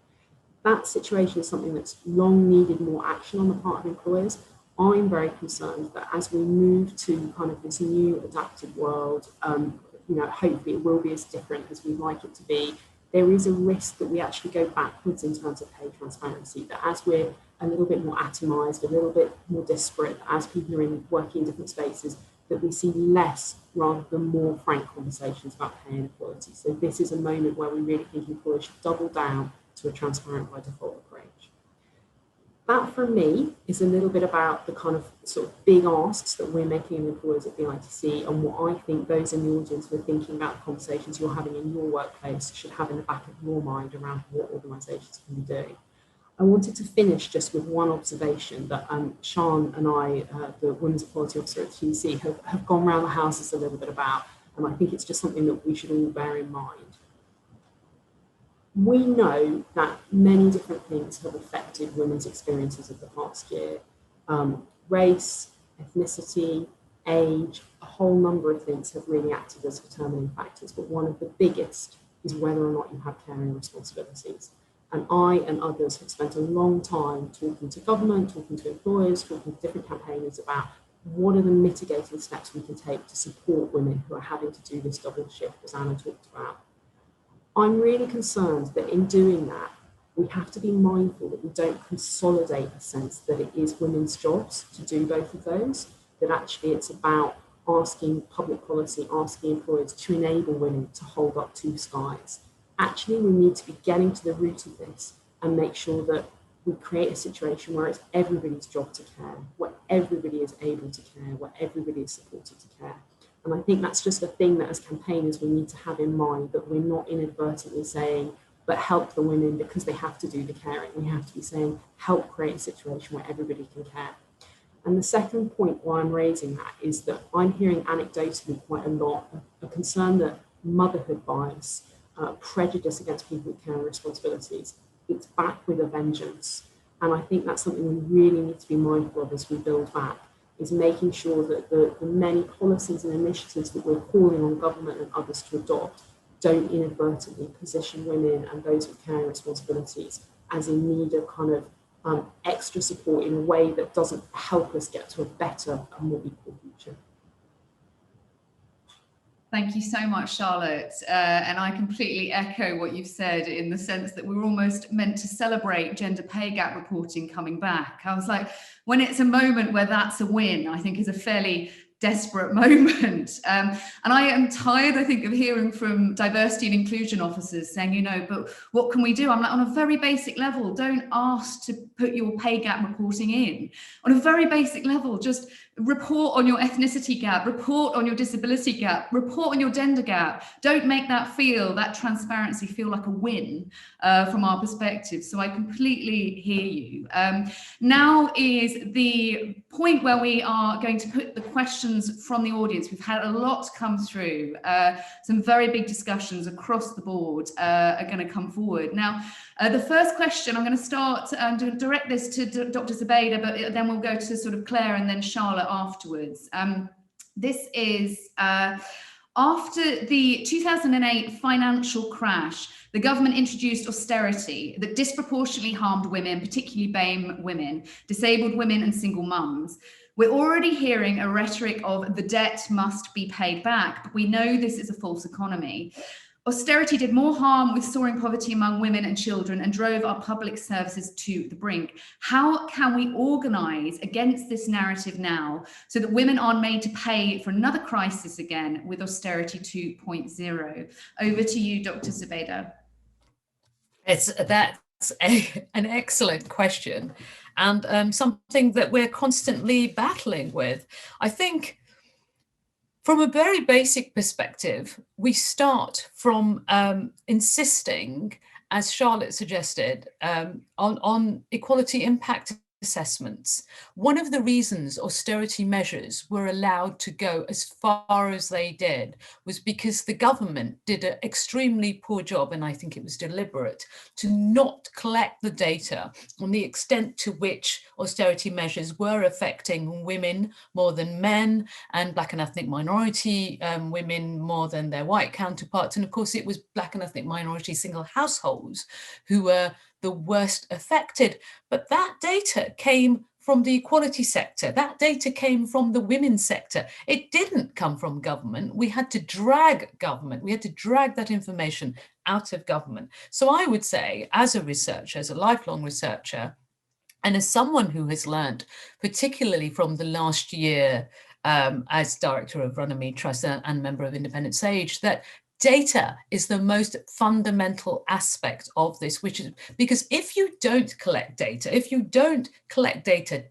That situation is something that's long needed more action on the part of employers. I'm very concerned that as we move to kind of this new adapted world, hopefully it will be as different as we'd like it to be. There is a risk that we actually go backwards in terms of pay transparency, that as we're a little bit more atomized, a little bit more disparate, as people are working in different spaces, that we see less rather than more frank conversations about pay inequality. So this is a moment where we really think employers should double down to a transparent by default approach. That, for me, is a little bit about the kind of sort of big asks that we're making in employers at the ITC, and what I think those in the audience who are thinking about the conversations you're having in your workplace should have in the back of your mind around what organisations can be doing. I wanted to finish just with one observation that Sian and I, the Women's Equality Officer at QC, have gone around the houses a little bit about, and I think it's just something that we should all bear in mind. We know that many different things have affected women's experiences of the past year. Race, ethnicity, age, a whole number of things have really acted as determining factors, but one of the biggest is whether or not you have caring responsibilities. And I and others have spent a long time talking to government, talking to employers, talking to different campaigners about what are the mitigating steps we can take to support women who are having to do this double shift, as Anna talked about. I'm really concerned that in doing that, we have to be mindful that we don't consolidate the sense that it is women's jobs to do both of those, that actually it's about asking public policy, asking employers to enable women to hold up two skies. Actually, we need to be getting to the root of this and make sure that we create a situation where it's everybody's job to care, where everybody is able to care, where everybody is supported to care. And I think that's just a thing that as campaigners we need to have in mind, that we're not inadvertently saying, but help the women because they have to do the caring. We have to be saying, help create a situation where everybody can care. And the second point why I'm raising that is that I'm hearing anecdotally quite a lot a concern that motherhood bias, prejudice against people with caring responsibilities, it's back with a vengeance. And I think that's something we really need to be mindful of as we build back, is making sure that the many policies and initiatives that we're calling on government and others to adopt don't inadvertently position women and those with caring responsibilities as in need of kind of extra support in a way that doesn't help us get to a better and more equal future. Thank you so much, Charlotte. And I completely echo what you've said in the sense that we're almost meant to celebrate gender pay gap reporting coming back. I was like, when it's a moment where that's a win, I think is a fairly desperate moment. And I am tired, I think, of hearing from diversity and inclusion officers saying, you know, but what can we do? I'm like, on a very basic level, don't ask to put your pay gap reporting in. On a very basic level, just report on your ethnicity gap, report on your disability gap, report on your gender gap. Don't make that transparency feel like a win from our perspective. So I completely hear you. Now is the point where we are going to put the questions from the audience. We've had a lot come through. Some very big discussions across the board are going to come forward. Now, the first question, I'm going to start to direct this to Dr. Zubaydah, but then we'll go to sort of Claire and then Charlotte afterwards. This is after the 2008 financial crash, the government introduced austerity that disproportionately harmed women, particularly BAME women, disabled women and single mums. We're already hearing a rhetoric of the debt must be paid back, but we know this is a false economy. Austerity did more harm with soaring poverty among women and children and drove our public services to the brink. How can we organise against this narrative now so that women aren't made to pay for another crisis again with austerity 2.0? Over to you, Dr. Zubaydah. That's an excellent question, and something that we're constantly battling with. I think from a very basic perspective, we start from insisting, as Charlotte suggested, on equality impact assessments. One of the reasons austerity measures were allowed to go as far as they did was because the government did an extremely poor job, and I think it was deliberate, to not collect the data on the extent to which austerity measures were affecting women more than men, and Black and ethnic minority women more than their white counterparts. And of course, it was Black and ethnic minority single households who were the worst affected. But that data came from the equality sector. That data came from the women's sector. It didn't come from government. We had to drag government. We had to drag that information out of government. So I would say, as a researcher, as a lifelong researcher, and as someone who has learned, particularly from the last year as director of Runnymede Trust and member of Independent Sage, that data is the most fundamental aspect of this, which is because if you don't collect data,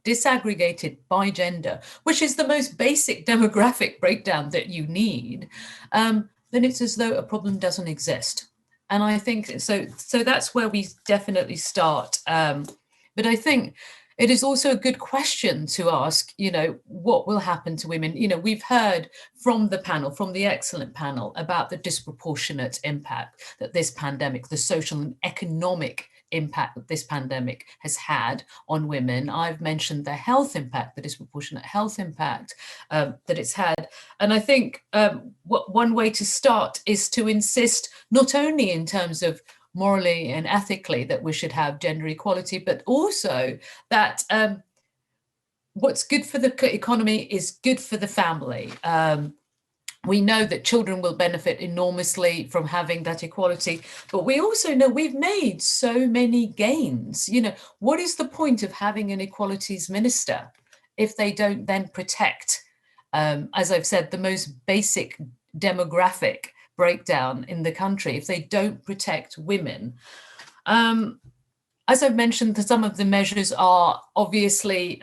disaggregated by gender, which is the most basic demographic breakdown that you need, then it's as though a problem doesn't exist. And I think so that's where we definitely start. But I think it is also a good question to ask, you know, what will happen to women? You know, we've heard from the panel, from the excellent panel, about the disproportionate impact that this pandemic, the social and economic impact that this pandemic has had on women. I've mentioned the health impact, the disproportionate health impact that it's had. And I think one way to start is to insist not only in terms of morally and ethically that we should have gender equality, but also that what's good for the economy is good for the family. We know that children will benefit enormously from having that equality, but we also know we've made so many gains. You know, what is the point of having an equalities minister if they don't then protect, as I've said, the most basic demographic breakdown in the country, if they don't protect women? As I've mentioned, some of the measures are obviously,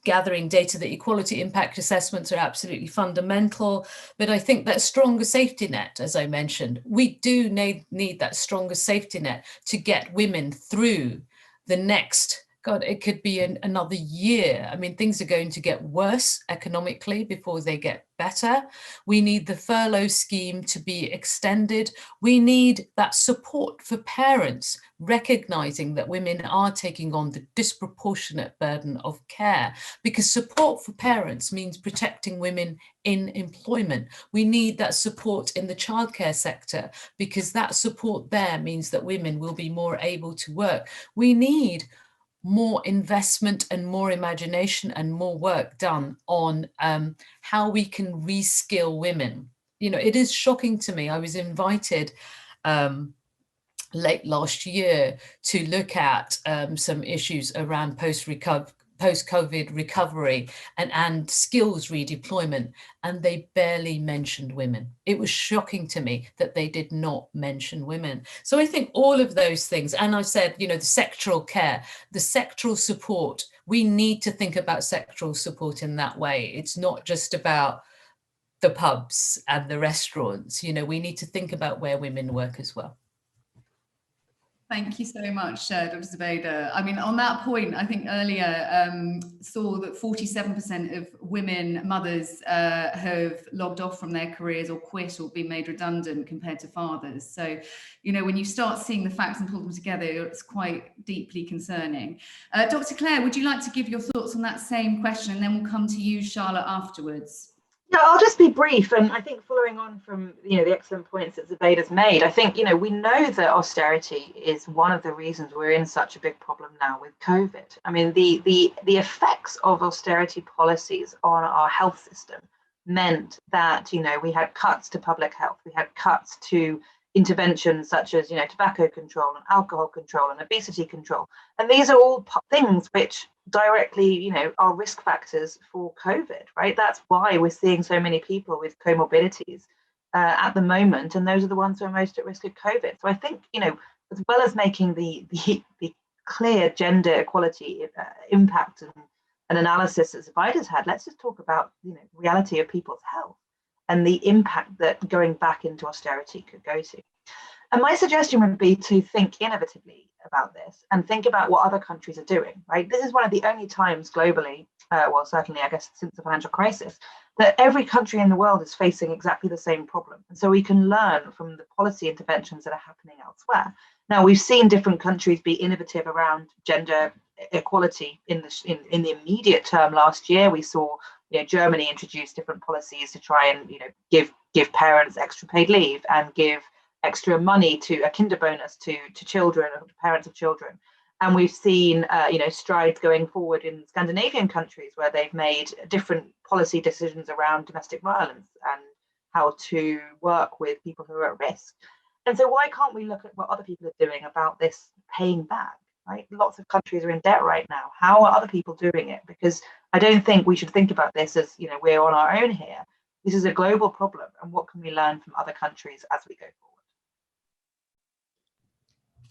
gathering data. The equality impact assessments are absolutely fundamental, but I think that stronger safety net, as I mentioned, we do need that stronger safety net to get women through the next, God, it could be another year. I mean, things are going to get worse economically before they get better. We need the furlough scheme to be extended. We need that support for parents, recognizing that women are taking on the disproportionate burden of care, because support for parents means protecting women in employment. We need that support in the childcare sector, because that support there means that women will be more able to work. We need more investment and more imagination and more work done on how we can reskill women. You know, it is shocking to me. I was invited late last year to look at some issues around post-COVID recovery and skills redeployment, and they barely mentioned women. It was shocking to me that they did not mention women. So I think all of those things, and I said, you know, the sectoral care, the sectoral support, we need to think about sectoral support in that way. It's not just about the pubs and the restaurants. You know, we need to think about where women work as well. Thank you so much, Dr. Zubaydah. I mean, on that point, I think earlier saw that 47% of women mothers have logged off from their careers or quit or been made redundant compared to fathers. So, you know, when you start seeing the facts and pull them together, it's quite deeply concerning. Dr. Claire, would you like to give your thoughts on that same question, and then we'll come to you, Charlotte, afterwards? Yeah, I'll just be brief. And I think following on from, the excellent points that Zubaydah's made, I think, we know that austerity is one of the reasons we're in such a big problem now with COVID. I mean, the effects of austerity policies on our health system meant that, we had cuts to public health, we had cuts to interventions such as, tobacco control and alcohol control and obesity control. And these are all things which directly, are risk factors for COVID, right? That's why we're seeing so many people with comorbidities at the moment. And those are the ones who are most at risk of COVID. So I think, as well as making the clear gender equality impact and analysis that Zubaydah's had, let's just talk about, reality of people's health and the impact that going back into austerity could go to. And my suggestion would be to think innovatively about this and think about what other countries are doing, right? This is one of the only times globally, well, certainly, I guess, since the financial crisis, that every country in the world is facing exactly the same problem. And so we can learn from the policy interventions that are happening elsewhere. Now, we've seen different countries be innovative around gender equality in the immediate term. Last year, we saw Germany introduce different policies to try and give parents extra paid leave and give extra money to a kinder bonus to children, or to parents of children. And we've seen strides going forward in Scandinavian countries where they've made different policy decisions around domestic violence and how to work with people who are at risk. And so why can't we look at what other people are doing about this paying back, right? Lots of countries are in debt right now. How are other people doing it? Because I don't think we should think about this as, we're on our own here. This is a global problem. And what can we learn from other countries as we go forward?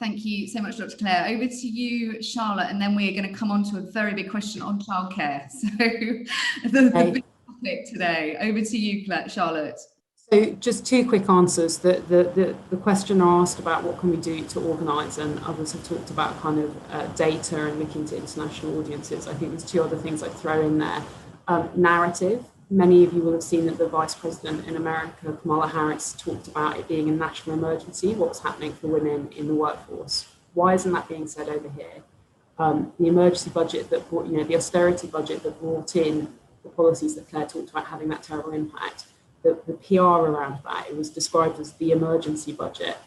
Thank you so much, Dr. Claire. Over to you, Charlotte, and then we're going to come on to a very big question on childcare. So the big topic today. Over to you, Charlotte. So just two quick answers. The question asked about what can we do to organise, and others have talked about kind of data and looking to international audiences. I think there's two other things I'd throw in there. Narrative. Many of you will have seen that the Vice President in America, Kamala Harris, talked about it being a national emergency, what's happening for women in the workforce. Why isn't that being said over here? The emergency budget that brought, the austerity budget that brought in the policies that Claire talked about having that terrible impact, the PR around that, it was described as the emergency budget.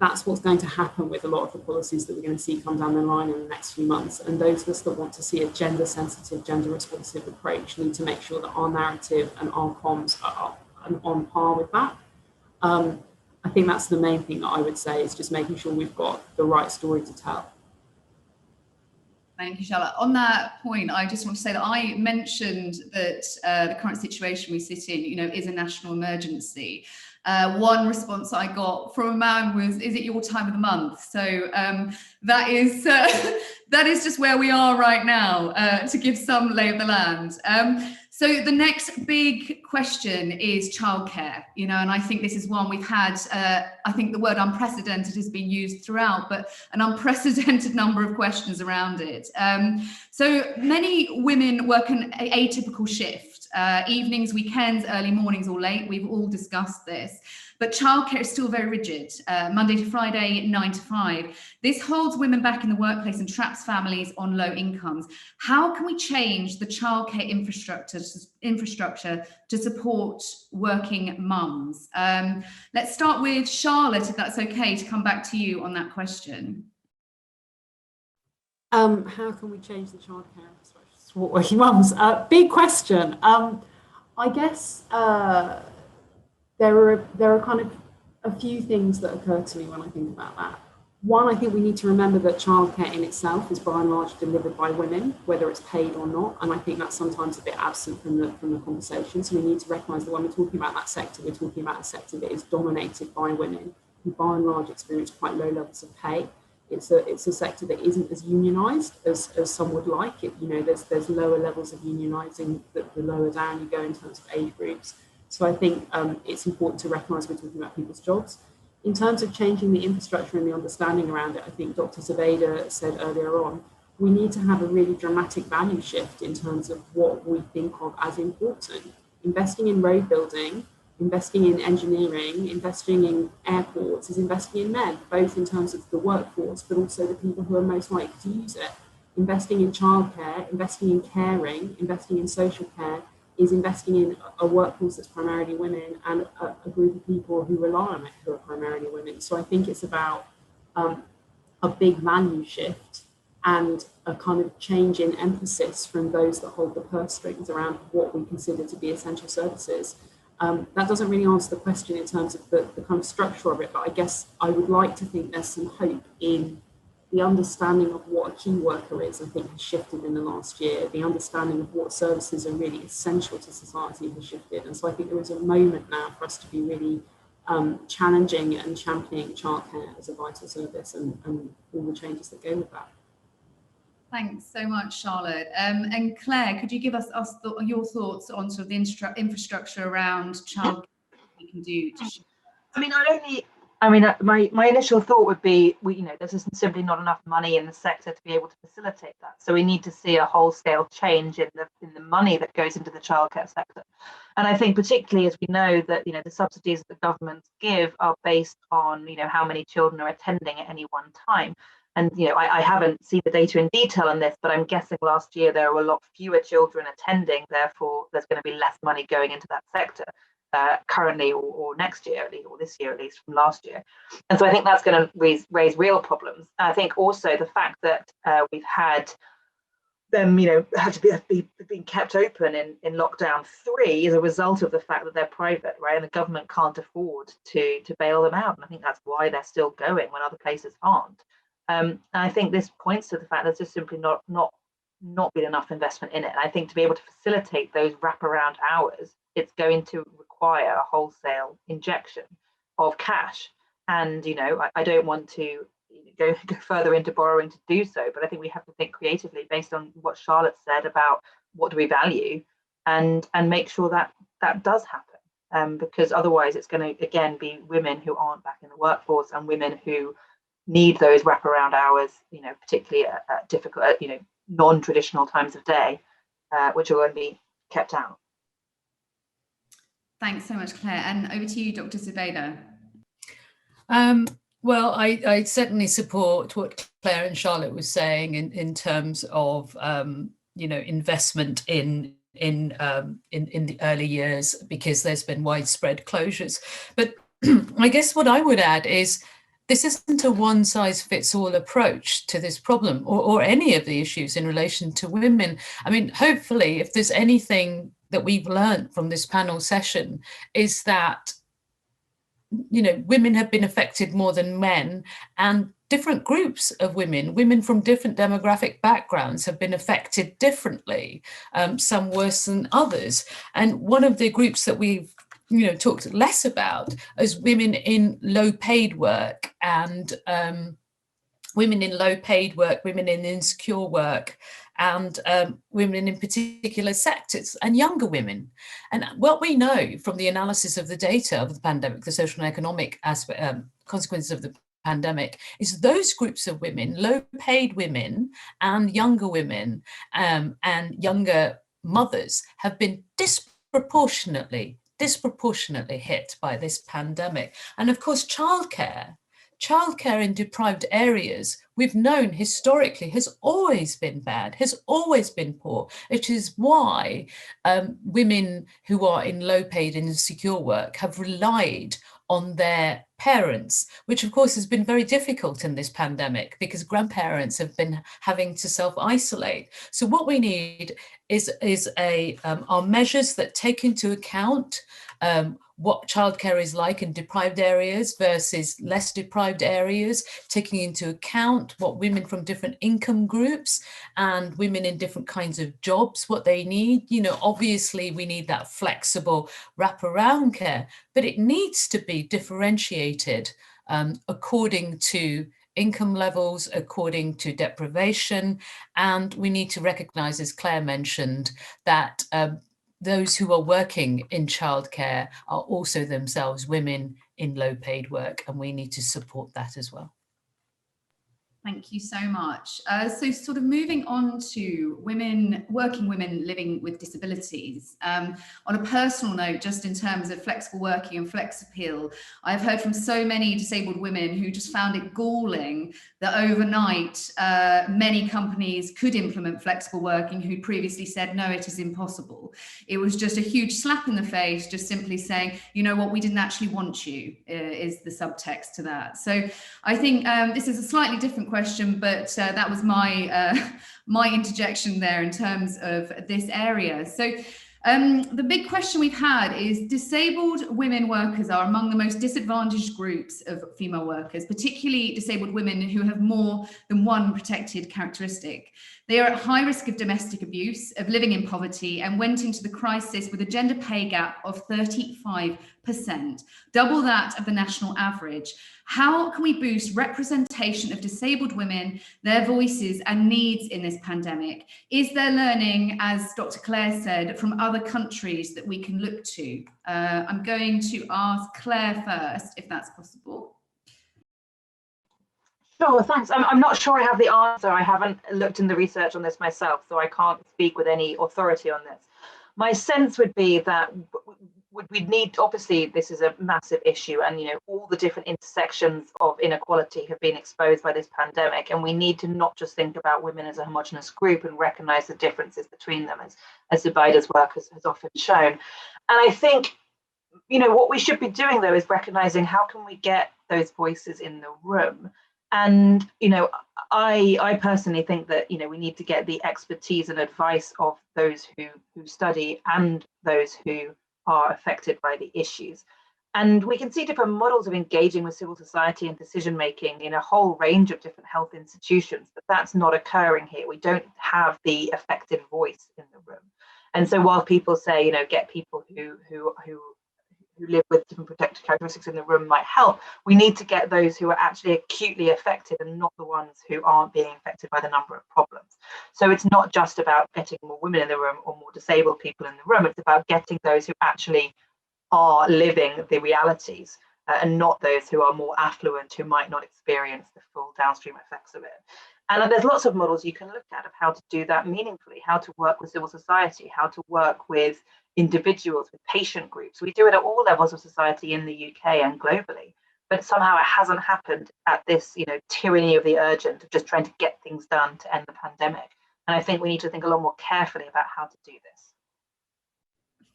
that's what's going to happen with a lot of the policies that we're going to see come down the line in the next few months. And those of us that want to see a gender sensitive, gender responsive approach need to make sure that our narrative and our comms are on par with that. I think that's the main thing that I would say, is just making sure we've got the right story to tell. Thank you, Charlotte. On that point, I just want to say that I mentioned that the current situation we sit in, is a national emergency. One response I got from a man was, "Is it your time of the month?" So that is just where we are right now, to give some lay of the land. So the next big question is childcare, and I think this is one we've had, I think the word unprecedented has been used throughout, but an unprecedented number of questions around it. So many women work an atypical shift, evenings, weekends, early mornings or late. We've all discussed this. But childcare is still very rigid, Monday to Friday, 9 to 5. This holds women back in the workplace and traps families on low incomes. How can we change the childcare infrastructure to support working mums? Let's start with Charlotte, if that's okay, to come back to you on that question. How can we change the childcare infrastructure to support working mums? Big question. I guess there are kind of a few things that occur to me when I think about that. One, I think we need to remember that childcare in itself is by and large delivered by women, whether it's paid or not. And I think that's sometimes a bit absent from the conversation. So we need to recognise that when we're talking about that sector, we're talking about a sector that is dominated by women who by and large experience quite low levels of pay. It's a sector that isn't as unionised as some would like. There's lower levels of unionising the lower down you go in terms of age groups. So I think it's important to recognise we're talking about people's jobs. In terms of changing the infrastructure and the understanding around it, I think Dr. Zubaydah said earlier on, we need to have a really dramatic value shift in terms of what we think of as important. Investing in road building, investing in engineering, investing in airports is investing in men, both in terms of the workforce, but also the people who are most likely to use it. Investing in childcare, investing in caring, investing in social care is investing in a workforce that's primarily women and a group of people who rely on it who are primarily women. So I think it's about a big value shift and a kind of change in emphasis from those that hold the purse strings around what we consider to be essential services. That doesn't really answer the question in terms of the kind of structure of it, but I guess I would like to think there's some hope in the understanding of what a key worker is, I think, has shifted in the last year. The understanding of what services are really essential to society has shifted. And so I think there is a moment now for us to be really challenging and championing childcare as a vital service and all the changes that go with that. Thanks so much, Charlotte. And Claire, could you give us your thoughts on sort of the infrastructure around childcare we can do to shift? My initial thought would be, there's just simply not enough money in the sector to be able to facilitate that. So we need to see a wholesale change in the money that goes into the childcare sector. And I think particularly as we know that, the subsidies that the governments give are based on, how many children are attending at any one time. And, I haven't seen the data in detail on this, but I'm guessing last year there were a lot fewer children attending. Therefore, there's going to be less money going into that sector. Currently or next year at least, or this year at least from last year. And so I think that's going to raise real problems. I think also the fact that we've had them, had to be being kept open in lockdown 3 is a result of the fact that they're private, right? And the government can't afford to bail them out. And I think that's why they're still going when other places aren't. And I think this points to the fact there's just simply not been enough investment in it. And I think to be able to facilitate those wraparound hours, it's going to require a wholesale injection of cash. And, I don't want to go further into borrowing to do so, but I think we have to think creatively based on what Charlotte said about what do we value and make sure that does happen. Because otherwise it's going to, again, be women who aren't back in the workforce and women who need those wraparound hours, particularly at difficult, non-traditional times of day, which are going to be kept out. Thanks so much, Claire. And over to you, Dr. Zubaydah. Well, I certainly support what Claire and Charlotte was saying in terms of investment in the early years, because there's been widespread closures. But I guess what I would add is this isn't a one-size-fits-all approach to this problem or any of the issues in relation to women. I mean, hopefully, if there's anything that we've learned from this panel session, is that, you know, women have been affected more than men, and different groups of women from different demographic backgrounds have been affected differently, some worse than others. And one of the groups that we've talked less about as women in low paid work and women in low paid work, women in insecure work, and women in particular sectors, and younger women. And what we know from the analysis of the data of the pandemic, the social and economic aspect, consequences of the pandemic, is those groups of women, low paid women and younger women and younger mothers, have been disproportionately hit by this pandemic. And of course, childcare in deprived areas, we've known historically, has always been bad, has always been poor. It is why women who are in low paid and insecure work have relied on their parents, which of course has been very difficult in this pandemic because grandparents have been having to self-isolate. So what we need is are measures that take into account what childcare is like in deprived areas versus less deprived areas, taking into account what women from different income groups and women in different kinds of jobs, what they need. Obviously we need that flexible wraparound care, but it needs to be differentiated according to income levels, according to deprivation. And we need to recognize, as Claire mentioned, that those who are working in childcare are also themselves women in low paid work, and we need to support that as well. Thank you so much. So sort of moving on to working women living with disabilities. On a personal note, just in terms of flexible working and flex appeal, I've heard from so many disabled women who just found it galling that overnight many companies could implement flexible working who previously said, no, it is impossible. It was just a huge slap in the face, just simply saying, you know what, we didn't actually want you, is the subtext to that. So I think this is a slightly different question, but that was my my interjection there in terms of this area. So the big question we've had is disabled women workers are among the most disadvantaged groups of female workers, particularly disabled women who have more than one protected characteristic. They are at high risk of domestic abuse, of living in poverty, and went into the crisis with a gender pay gap of 35%, double that of the national average. How can we boost representation of disabled women, their voices and needs in this pandemic? Is there learning, as Dr. Claire said, from other countries that we can look to? I'm going to ask Claire first, if that's possible. Sure, thanks. I'm not sure I have the answer. I haven't looked in the research on this myself, so I can't speak with any authority on this. My sense would be that we'd need, obviously, this is a massive issue, and all the different intersections of inequality have been exposed by this pandemic, and we need to not just think about women as a homogenous group and recognize the differences between them, as Zubaydah's work has often shown. And I think, what we should be doing, though, is recognizing how can we get those voices in the room. And, I personally think that, we need to get the expertise and advice of those who study and those who are affected by the issues. And we can see different models of engaging with civil society and decision making in a whole range of different health institutions, but that's not occurring here. We don't have the effective voice in the room. And so while people say, get people who live with different protected characteristics in the room might help, we need to get those who are actually acutely affected and not the ones who aren't being affected by the number of problems. So it's not just about getting more women in the room or more disabled people in the room, it's about getting those who actually are living the realities and not those who are more affluent, who might not experience the full downstream effects of it. And there's lots of models you can look at of how to do that meaningfully, how to work with civil society, how to work with individuals, with patient groups. We do it at all levels of society in the UK and globally, but somehow it hasn't happened at this, tyranny of the urgent, of just trying to get things done to end the pandemic. And I think we need to think a lot more carefully about how to do this.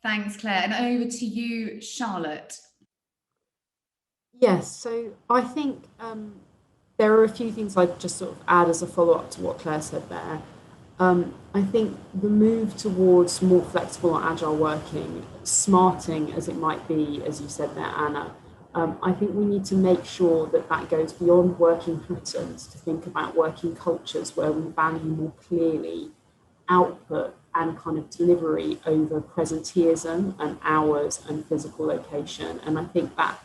Thanks, Claire. And over to you, Charlotte. Yes, so I think there are a few things I'd just sort of add as a follow-up to what Claire said there. I think the move towards more flexible and agile working, smarting as it might be, as you said there, Anna, I think we need to make sure that that goes beyond working patterns to think about working cultures where we value more clearly output and kind of delivery over presenteeism and hours and physical location. And I think that,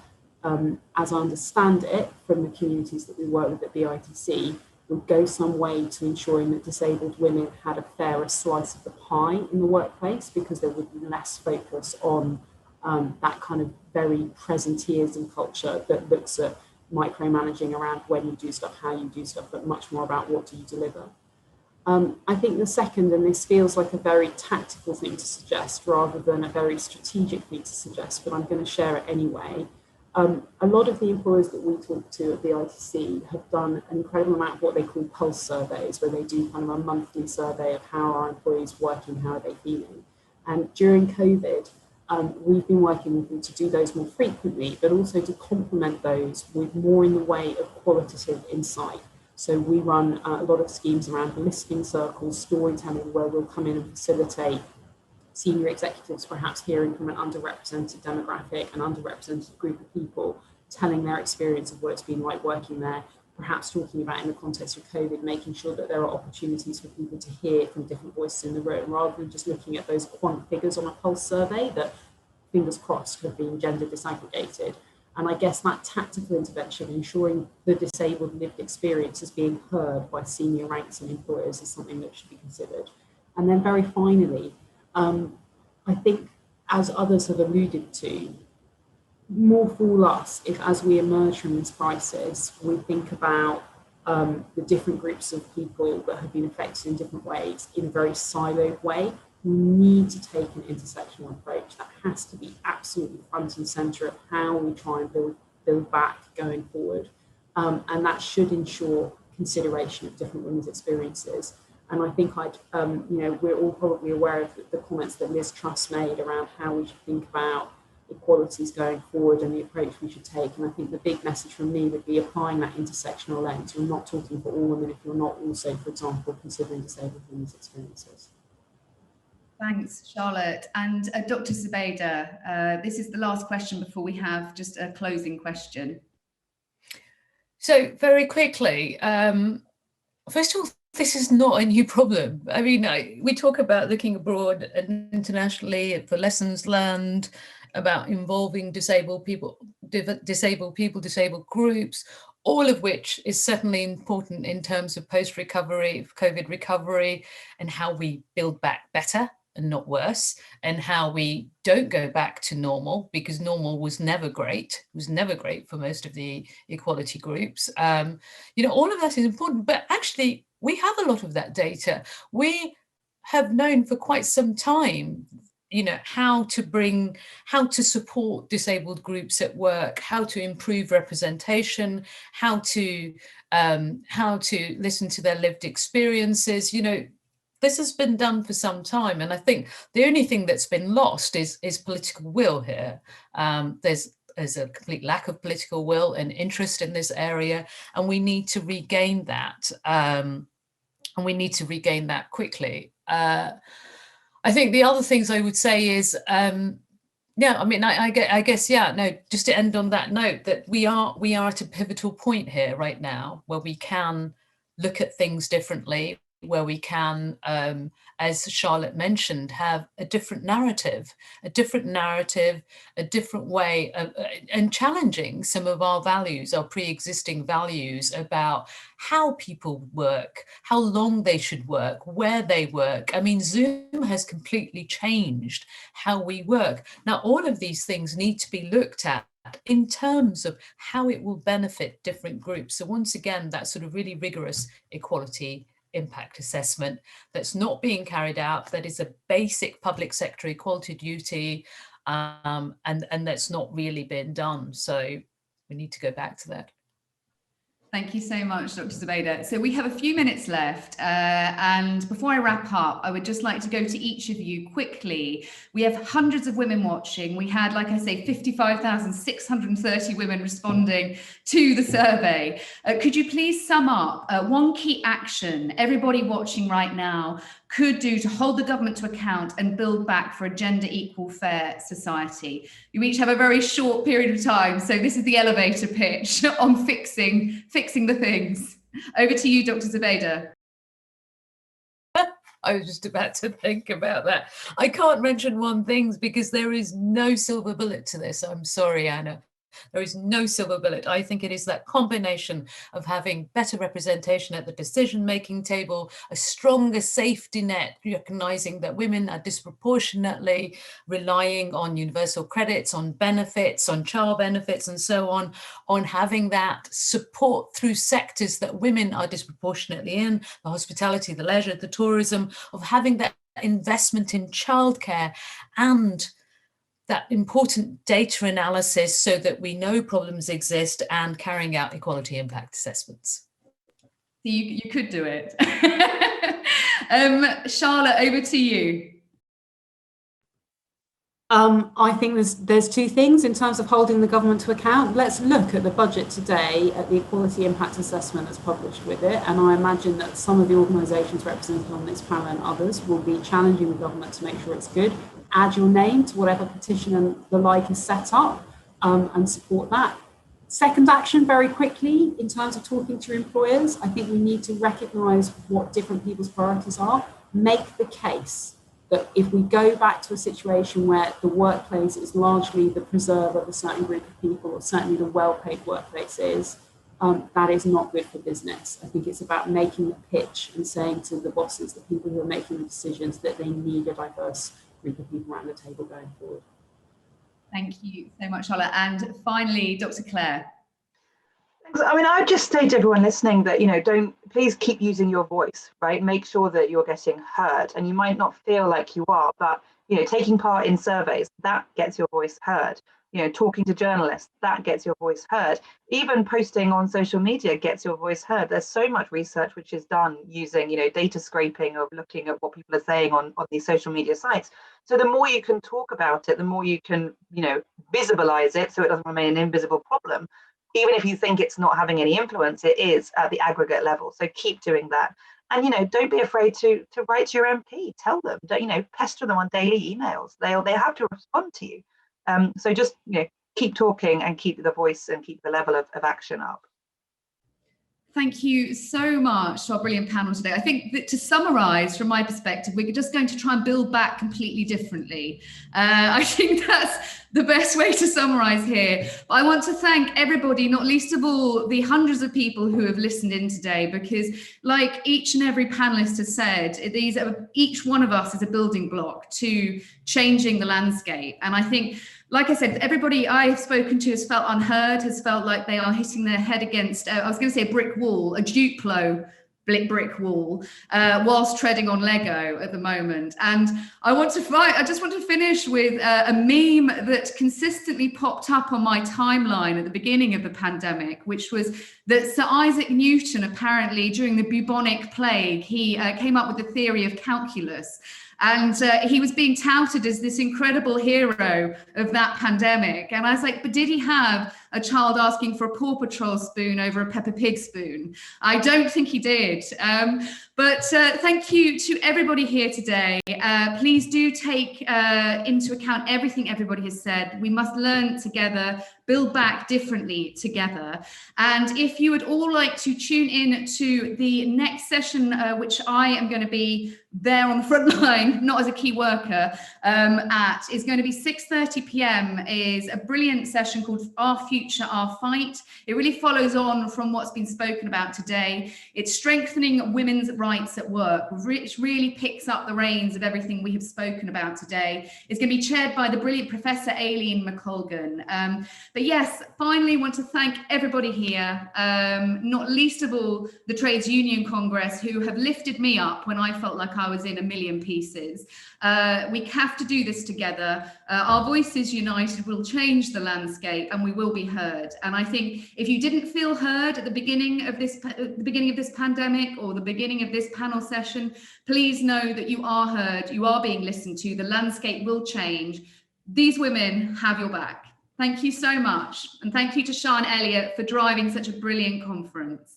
as I understand it from the communities that we work with at BITC, would go some way to ensuring that disabled women had a fairer slice of the pie in the workplace, because there would be less focus on that kind of very presenteeism culture that looks at micromanaging around when you do stuff, how you do stuff, but much more about what do you deliver. I think the second, and this feels like a very tactical thing to suggest rather than a very strategic thing to suggest, but I'm going to share it anyway. A lot of the employers that we talk to at the ITC have done an incredible amount of what they call pulse surveys, where they do kind of a monthly survey of how our employees working, how are they feeling. And during COVID, we've been working with them to do those more frequently, but also to complement those with more in the way of qualitative insight. So we run a lot of schemes around listening circles, storytelling, where we'll come in and facilitate senior executives perhaps hearing from an underrepresented demographic, an underrepresented group of people, telling their experience of what it's been like working there, perhaps talking about in the context of COVID, making sure that there are opportunities for people to hear from different voices in the room, rather than just looking at those quant figures on a pulse survey that, fingers crossed, have been gender disaggregated. And I guess that tactical intervention, ensuring the disabled lived experience is being heard by senior ranks and employers, is something that should be considered. And then very finally, I think, as others have alluded to, more fool us if, as we emerge from this crisis, we think about the different groups of people that have been affected in different ways in a very siloed way. We need to take an intersectional approach that has to be absolutely front and center of how we try and build back going forward. And that should ensure consideration of different women's experiences. And I think we're all probably aware of the comments that Liz Truss made around how we should think about equalities going forward and the approach we should take. And I think the big message from me would be applying that intersectional lens. You're not talking for all women if you're not also, for example, considering disabled women's experiences. Thanks, Charlotte. And Dr. Zubaydah, this is the last question before we have just a closing question. So very quickly, first of all, this is not a new problem. I mean, we talk about looking abroad and internationally for lessons learned about involving disabled people, disabled groups, all of which is certainly important in terms of post-recovery, COVID recovery, and how we build back better and not worse, and how we don't go back to normal, because normal was never great. It was never great for most of the equality groups. All of that is important, but actually we have a lot of that data. We have known for quite some time, how to support disabled groups at work, how to improve representation, how to listen to their lived experiences. This has been done for some time, and I think the only thing that's been lost is political will here. There's a complete lack of political will and interest in this area, and we need to regain that. And we need to regain that quickly. I think the other things I would say is, just to end on that note, that we are at a pivotal point here right now where we can look at things differently, where we can, as Charlotte mentioned, have a different narrative, a different way of, and challenging some of our values, our pre-existing values about how people work, how long they should work, where they work. I mean, Zoom has completely changed how we work. Now, all of these things need to be looked at in terms of how it will benefit different groups. So once again, that sort of really rigorous equality impact assessment that's not being carried out, that is a basic public sector equality duty, and that's not really been done. So we need to go back to that. Thank you so much, Dr. Zubaydah. So we have a few minutes left, and before I wrap up, I would just like to go to each of you quickly. We have hundreds of women watching. We had, like I say, 55,630 women responding to the survey. Could you please sum up one key action everybody watching right now could do to hold the government to account and build back for a gender equal, fair society? You each have a very short period of time, so this is the elevator pitch on fixing the things. Over to you, Dr. Zubaydah. I was just about to think about that. I can't mention one thing because there is no silver bullet to this. I'm sorry, Anna. There is no silver bullet. I think it is that combination of having better representation at the decision-making table, a stronger safety net, recognizing that women are disproportionately relying on universal credits, on benefits, on child benefits, and so on having that support through sectors that women are disproportionately in, the hospitality, the leisure, the tourism, of having that investment in childcare and that important data analysis so that we know problems exist, and carrying out equality impact assessments. You could do it. Charlotte, over to you. I think there's two things in terms of holding the government to account. Let's look at the budget today, at the equality impact assessment that's published with it, and I imagine that some of the organisations represented on this panel and others will be challenging the government to make sure it's good. Add your name to whatever petition and the like is set up, and support that. Second action, very quickly, in terms of talking to employers, I think we need to recognise what different people's priorities are. Make the case that if we go back to a situation where the workplace is largely the preserve of a certain group of people, or certainly the well-paid workplace is, that is not good for business. I think it's about making the pitch and saying to the bosses, the people who are making the decisions, that they need a diverse group of people around the table going forward. Thank you so much, Charlotte. And finally, Dr. Claire. I mean, I would just say to everyone listening that, please keep using your voice, right? Make sure that you're getting heard. And you might not feel like you are, but, taking part in surveys, that gets your voice heard. Talking to journalists, that gets your voice heard. Even posting on social media gets your voice heard. There's so much research which is done using, data scraping, of looking at what people are saying on these social media sites. So the more you can talk about it, the more you can, visibilize it so it doesn't remain an invisible problem. Even if you think it's not having any influence, it is at the aggregate level. So keep doing that. And, don't be afraid to write to your MP. Tell them, pester them on daily emails. They have to respond to you. So just, keep talking and keep the voice and keep the level of action up. Thank you so much to our brilliant panel today. I think that, to summarise from my perspective, we're just going to try and build back completely differently. I think that's the best way to summarise here. But I want to thank everybody, not least of all the hundreds of people who have listened in today, because like each and every panellist has said, each one of us is a building block to changing the landscape. And I think, like I said, everybody I've spoken to has felt unheard, has felt like they are hitting their head against, I was going to say a brick wall, a Duplo brick wall, whilst treading on Lego at the moment. And I just want to finish with a meme that consistently popped up on my timeline at the beginning of the pandemic, which was that Sir Isaac Newton, apparently during the bubonic plague, he came up with the theory of calculus. And he was being touted as this incredible hero of that pandemic. And I was like, but did he have a child asking for a Paw Patrol spoon over a Peppa Pig spoon? I don't think he did. But thank you to everybody here today. Please do take into account everything everybody has said. We must learn together, build back differently together. And if you would all like to tune in to the next session, which I am going to be there on the front line, not as a key worker, is going to be 6:30 p.m. is a brilliant session called Our Future, Our Fight. It really follows on from what's been spoken about today. It's strengthening women's rights rights at work, which really picks up the reins of everything we have spoken about today. It's going to be chaired by the brilliant Professor Aileen McColgan. But yes, finally want to thank everybody here, not least of all the Trades Union Congress, who have lifted me up when I felt like I was in a million pieces. We have to do this together. Our voices united will change the landscape, and we will be heard. And I think if you didn't feel heard at the beginning of this pandemic or the beginning of this panel session, please know that you are heard, you are being listened to, the landscape will change. These women have your back. Thank you so much. And thank you to Sean Elliott for driving such a brilliant conference.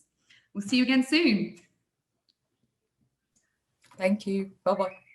We'll see you again soon. Thank you. Bye-bye.